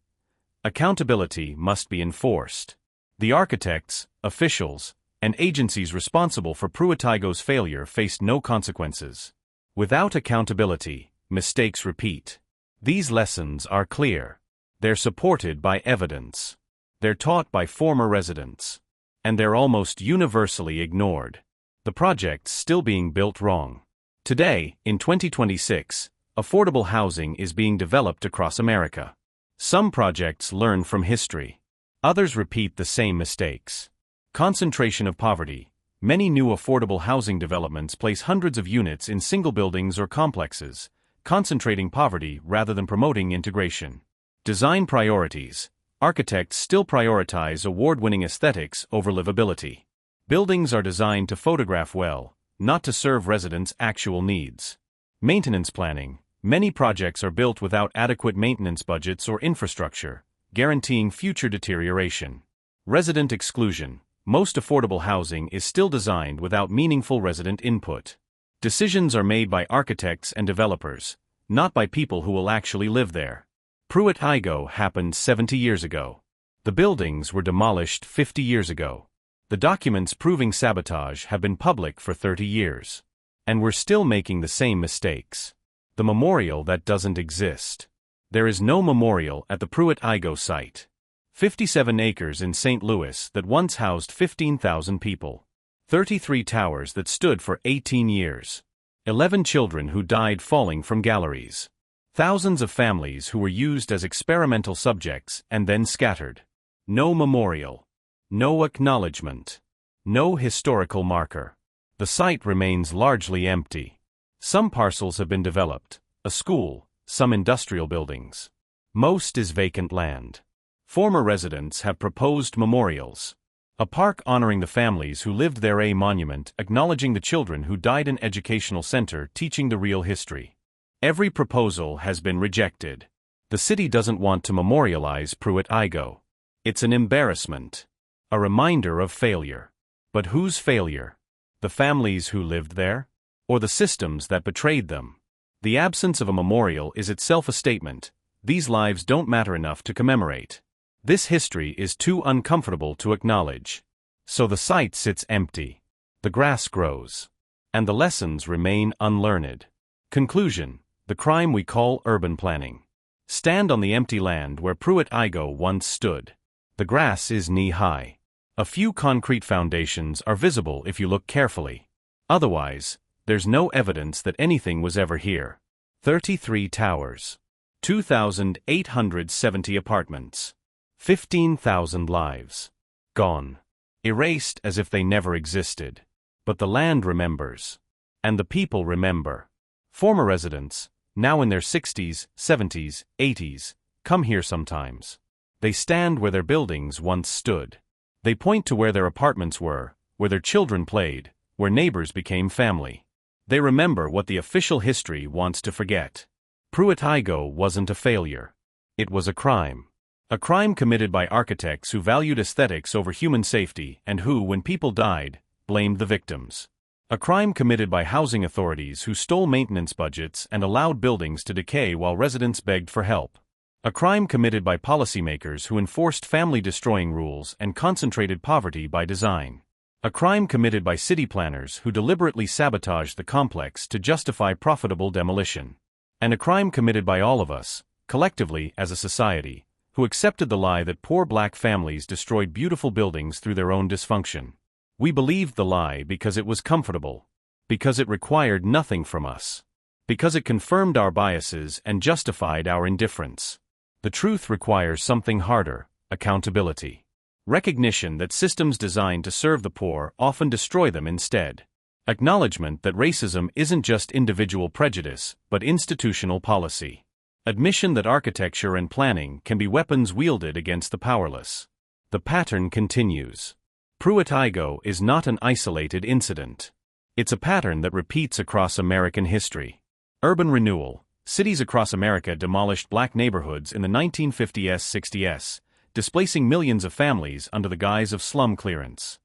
Accountability must be enforced. The architects, officials, and agencies responsible for Pruitt-Igoe's failure faced no consequences. Without accountability, mistakes repeat. These lessons are clear. They're supported by evidence. They're taught by former residents. And they're almost universally ignored. The project's still being built wrong. Today, in 2026, affordable housing is being developed across America. Some projects learn from history. Others repeat the same mistakes. Concentration of poverty. Many new affordable housing developments place hundreds of units in single buildings or complexes, concentrating poverty rather than promoting integration. Design priorities. Architects still prioritize award-winning aesthetics over livability. Buildings are designed to photograph well, not to serve residents' actual needs. Maintenance planning. Many projects are built without adequate maintenance budgets or infrastructure, guaranteeing future deterioration. Resident exclusion. Most affordable housing is still designed without meaningful resident input. Decisions are made by architects and developers, not by people who will actually live there. Pruitt-Igoe happened 70 years ago. The buildings were demolished 50 years ago. The documents proving sabotage have been public for 30 years. And we're still making the same mistakes. The memorial that doesn't exist. There is no memorial at the Pruitt-Igoe site. 57 acres in St. Louis that once housed 15,000 people. 33 towers that stood for 18 years. 11 children who died falling from galleries. Thousands of families who were used as experimental subjects and then scattered. No memorial. No acknowledgement. No historical marker. The site remains largely empty. Some parcels have been developed, a school, some industrial buildings. Most is vacant land. Former residents have proposed memorials. A park honoring the families who lived there, a monument acknowledging the children who died, an educational center teaching the real history. Every proposal has been rejected. The city doesn't want to memorialize Pruitt-Igoe. It's an embarrassment. A reminder of failure. But whose failure? The families who lived there? Or the systems that betrayed them? The absence of a memorial is itself a statement. These lives don't matter enough to commemorate. This history is too uncomfortable to acknowledge. So the site sits empty. The grass grows. And the lessons remain unlearned. Conclusion: the crime we call urban planning. Stand on the empty land where Pruitt-Igoe once stood. The grass is knee-high. A few concrete foundations are visible if you look carefully. Otherwise, there's no evidence that anything was ever here. 33 towers. 2,870 apartments. 15,000 lives. Gone. Erased as if they never existed. But the land remembers. And the people remember. Former residents, now in their 60s, 70s, 80s, come here sometimes. They stand where their buildings once stood. They point to where their apartments were, where their children played, where neighbors became family. They remember what the official history wants to forget. Pruitt-Igoe wasn't a failure. It was a crime. A crime committed by architects who valued aesthetics over human safety and who, when people died, blamed the victims. A crime committed by housing authorities who stole maintenance budgets and allowed buildings to decay while residents begged for help. A crime committed by policymakers who enforced family-destroying rules and concentrated poverty by design. A crime committed by city planners who deliberately sabotaged the complex to justify profitable demolition. And a crime committed by all of us, collectively as a society, who accepted the lie that poor black families destroyed beautiful buildings through their own dysfunction. We believed the lie because it was comfortable, because it required nothing from us, because it confirmed our biases and justified our indifference. The truth requires something harder: accountability. Recognition that systems designed to serve the poor often destroy them instead. Acknowledgement that racism isn't just individual prejudice, but institutional policy. Admission that architecture and planning can be weapons wielded against the powerless. The pattern continues. Pruitt-Igoe is not an isolated incident. It's a pattern that repeats across American history. Urban renewal. Cities across America demolished black neighborhoods in the 1950s-60s, displacing millions of families under the guise of slum clearance.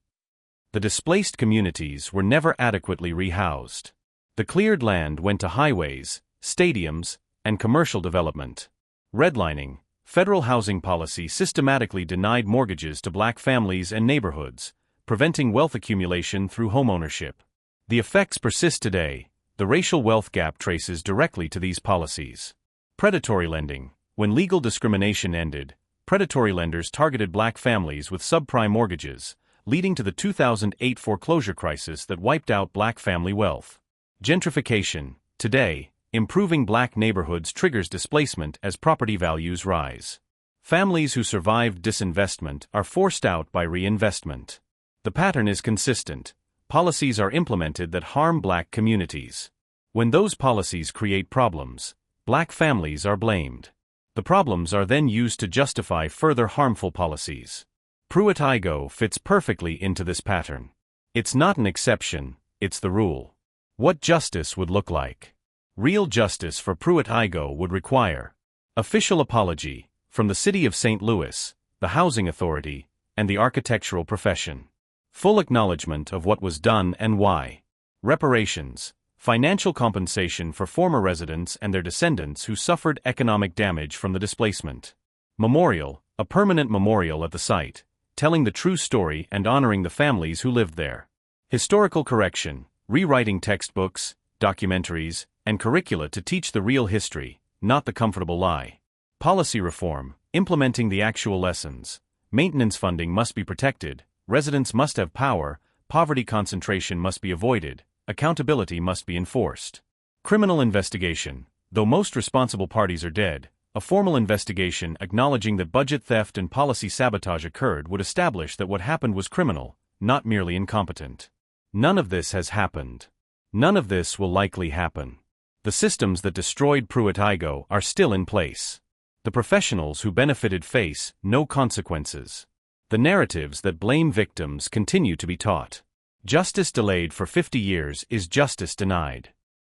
The displaced communities were never adequately rehoused. The cleared land went to highways, stadiums, and commercial development. Redlining. Federal housing policy systematically denied mortgages to black families and neighborhoods, preventing wealth accumulation through homeownership. The effects persist today. The racial wealth gap traces directly to these policies. Predatory lending. When legal discrimination ended, predatory lenders targeted black families with subprime mortgages, leading to the 2008 foreclosure crisis that wiped out black family wealth. Gentrification. Today, improving black neighborhoods triggers displacement as property values rise. Families who survived disinvestment are forced out by reinvestment. The pattern is consistent. Policies are implemented that harm black communities. When those policies create problems, black families are blamed. The problems are then used to justify further harmful policies. Pruitt-Igoe fits perfectly into this pattern. It's not an exception, it's the rule. What justice would look like? Real justice for Pruitt-Igoe would require official apology from the City of St. Louis, the Housing Authority, and the architectural profession. Full acknowledgement of what was done and why. Reparations. Financial compensation for former residents and their descendants who suffered economic damage from the displacement. Memorial. A permanent memorial at the site, telling the true story and honoring the families who lived there. Historical correction. Rewriting textbooks, documentaries, and curricula to teach the real history, not the comfortable lie. Policy reform. Implementing the actual lessons. Maintenance funding must be protected. Residents must have power, poverty concentration must be avoided, accountability must be enforced. Criminal investigation. Though most responsible parties are dead, a formal investigation acknowledging that budget theft and policy sabotage occurred would establish that what happened was criminal, not merely incompetent. None of this has happened. None of this will likely happen. The systems that destroyed Pruitt-Igoe are still in place. The professionals who benefited face no consequences. The narratives that blame victims continue to be taught. Justice delayed for 50 years is justice denied.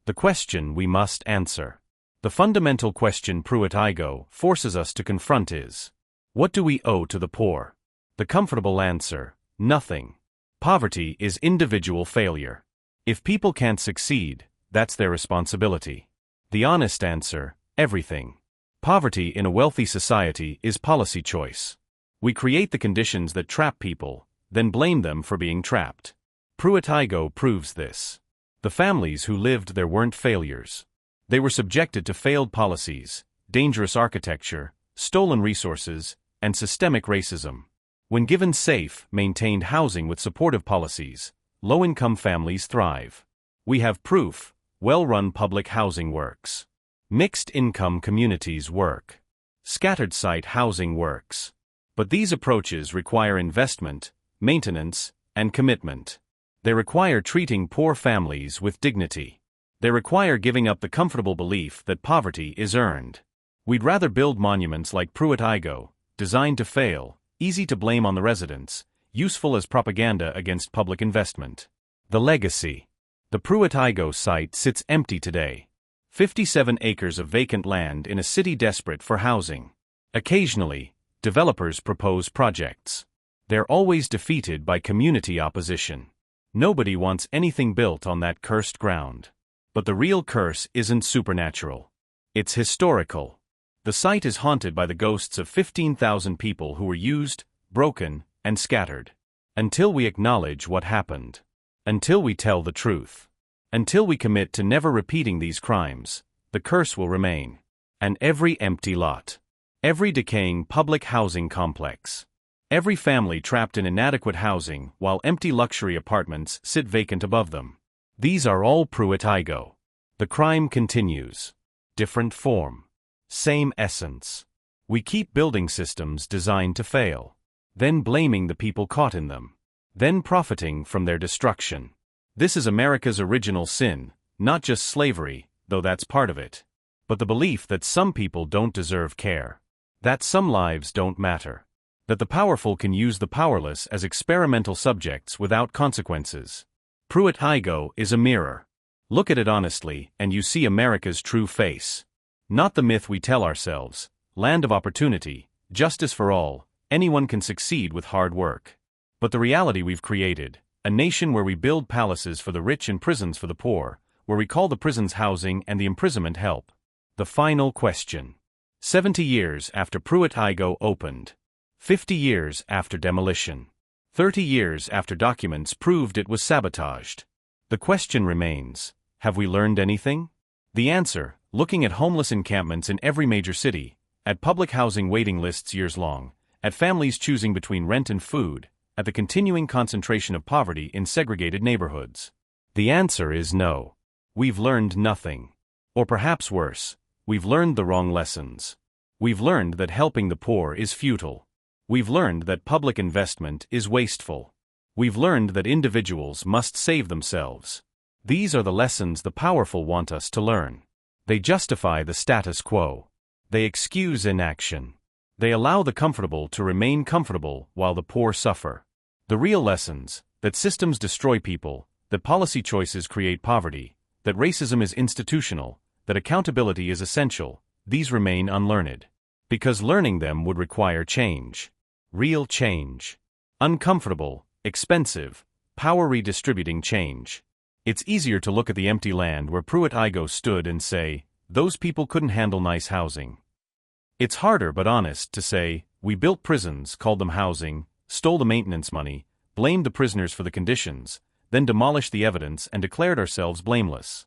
The question we must answer. The fundamental question Pruitt-Igoe forces us to confront is, what do we owe to the poor? The comfortable answer, nothing. Poverty is individual failure. If people can't succeed, that's their responsibility. The honest answer, everything. Poverty in a wealthy society is policy choice. We create the conditions that trap people, then blame them for being trapped. Pruitt-Igoe proves this. The families who lived there weren't failures. They were subjected to failed policies, dangerous architecture, stolen resources, and systemic racism. When given safe, maintained housing with supportive policies, low-income families thrive. We have proof. Well-run public housing works. Mixed-income communities work. Scattered-site housing works. But these approaches require investment, maintenance, and commitment. They require treating poor families with dignity. They require giving up the comfortable belief that poverty is earned. We'd rather build monuments like Pruitt-Igoe, designed to fail, easy to blame on the residents, useful as propaganda against public investment. The legacy. The Pruitt-Igoe site sits empty today. 57 acres of vacant land in a city desperate for housing. Occasionally, developers propose projects. They're always defeated by community opposition. Nobody wants anything built on that cursed ground. But the real curse isn't supernatural. It's historical. The site is haunted by the ghosts of 15,000 people who were used, broken, and scattered. Until we acknowledge what happened. Until we tell the truth. Until we commit to never repeating these crimes, the curse will remain. And every empty lot. Every decaying public housing complex. Every family trapped in inadequate housing while empty luxury apartments sit vacant above them. These are all Pruitt-Igoe. The crime continues. Different form. Same essence. We keep building systems designed to fail. Then blaming the people caught in them. Then profiting from their destruction. This is America's original sin, not just slavery, though that's part of it. But the belief that some people don't deserve care. That some lives don't matter. That the powerful can use the powerless as experimental subjects without consequences. Pruitt-Igoe is a mirror. Look at it honestly, and you see America's true face. Not the myth we tell ourselves: land of opportunity, justice for all, anyone can succeed with hard work. But the reality we've created: a nation where we build palaces for the rich and prisons for the poor, where we call the prisons housing and the imprisonment help. The final question. 70 years after Pruitt-Igoe opened. 50 years after demolition. 30 years after documents proved it was sabotaged. The question remains: have we learned anything? The answer: looking at homeless encampments in every major city, at public housing waiting lists years long, at families choosing between rent and food, at the continuing concentration of poverty in segregated neighborhoods. The answer is no. We've learned nothing. Or perhaps worse, we've learned the wrong lessons. We've learned that helping the poor is futile. We've learned that public investment is wasteful. We've learned that individuals must save themselves. These are the lessons the powerful want us to learn. They justify the status quo. They excuse inaction. They allow the comfortable to remain comfortable while the poor suffer. The real lessons: that systems destroy people, that policy choices create poverty, that racism is institutional, that accountability is essential, these remain unlearned. Because learning them would require change. Real change. Uncomfortable, expensive, power redistributing change. It's easier to look at the empty land where Pruitt-Igoe stood and say, those people couldn't handle nice housing. It's harder but honest to say, we built prisons, called them housing, stole the maintenance money, blamed the prisoners for the conditions, then demolished the evidence and declared ourselves blameless.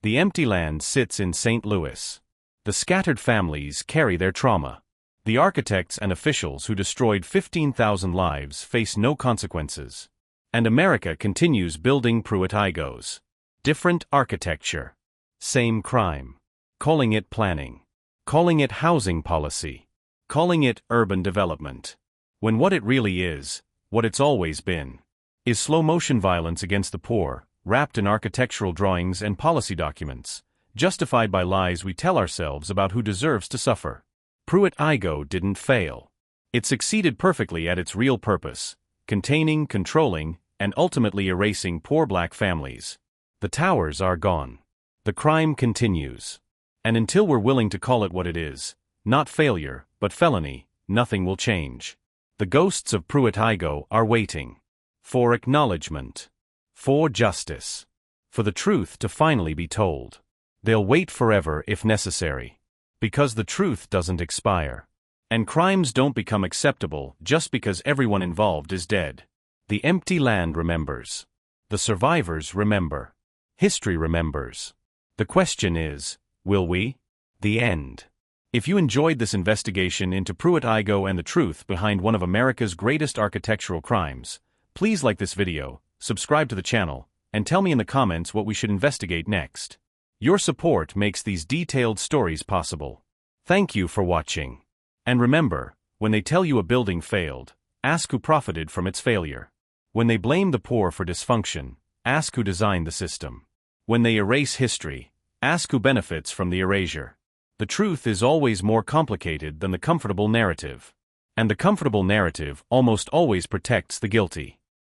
The empty land sits in St. Louis. The scattered families carry their trauma. The architects and officials who destroyed 15,000 lives face no consequences. And America continues building Pruitt-Igoes. Different architecture. Same crime. Calling it planning. Calling it housing policy. Calling it urban development. When what it really is, what it's always been, is slow-motion violence against the poor, wrapped in architectural drawings and policy documents, justified by lies we tell ourselves about who deserves to suffer. Pruitt-Igoe didn't fail. It succeeded perfectly at its real purpose: containing, controlling, and ultimately erasing poor black families. The towers are gone. The crime continues. And until we're willing to call it what it is, not failure, but felony, nothing will change. The ghosts of Pruitt-Igoe are waiting. For acknowledgement. For justice. For the truth to finally be told. They'll wait forever if necessary. Because the truth doesn't expire. And crimes don't become acceptable just because everyone involved is dead. The empty land remembers. The survivors remember. History remembers. The question is, will we? The end. If you enjoyed this investigation into Pruitt-Igoe and the truth behind one of America's greatest architectural crimes, please like this video, subscribe to the channel, and tell me in the comments what we should investigate next. Your support makes these detailed stories possible. Thank you for watching. And remember, when they tell you a building failed, ask who profited from its failure. When they blame the poor for dysfunction, ask who designed the system. When they erase history, ask who benefits from the erasure. The truth is always more complicated than the comfortable narrative. And the comfortable narrative almost always protects the guilty.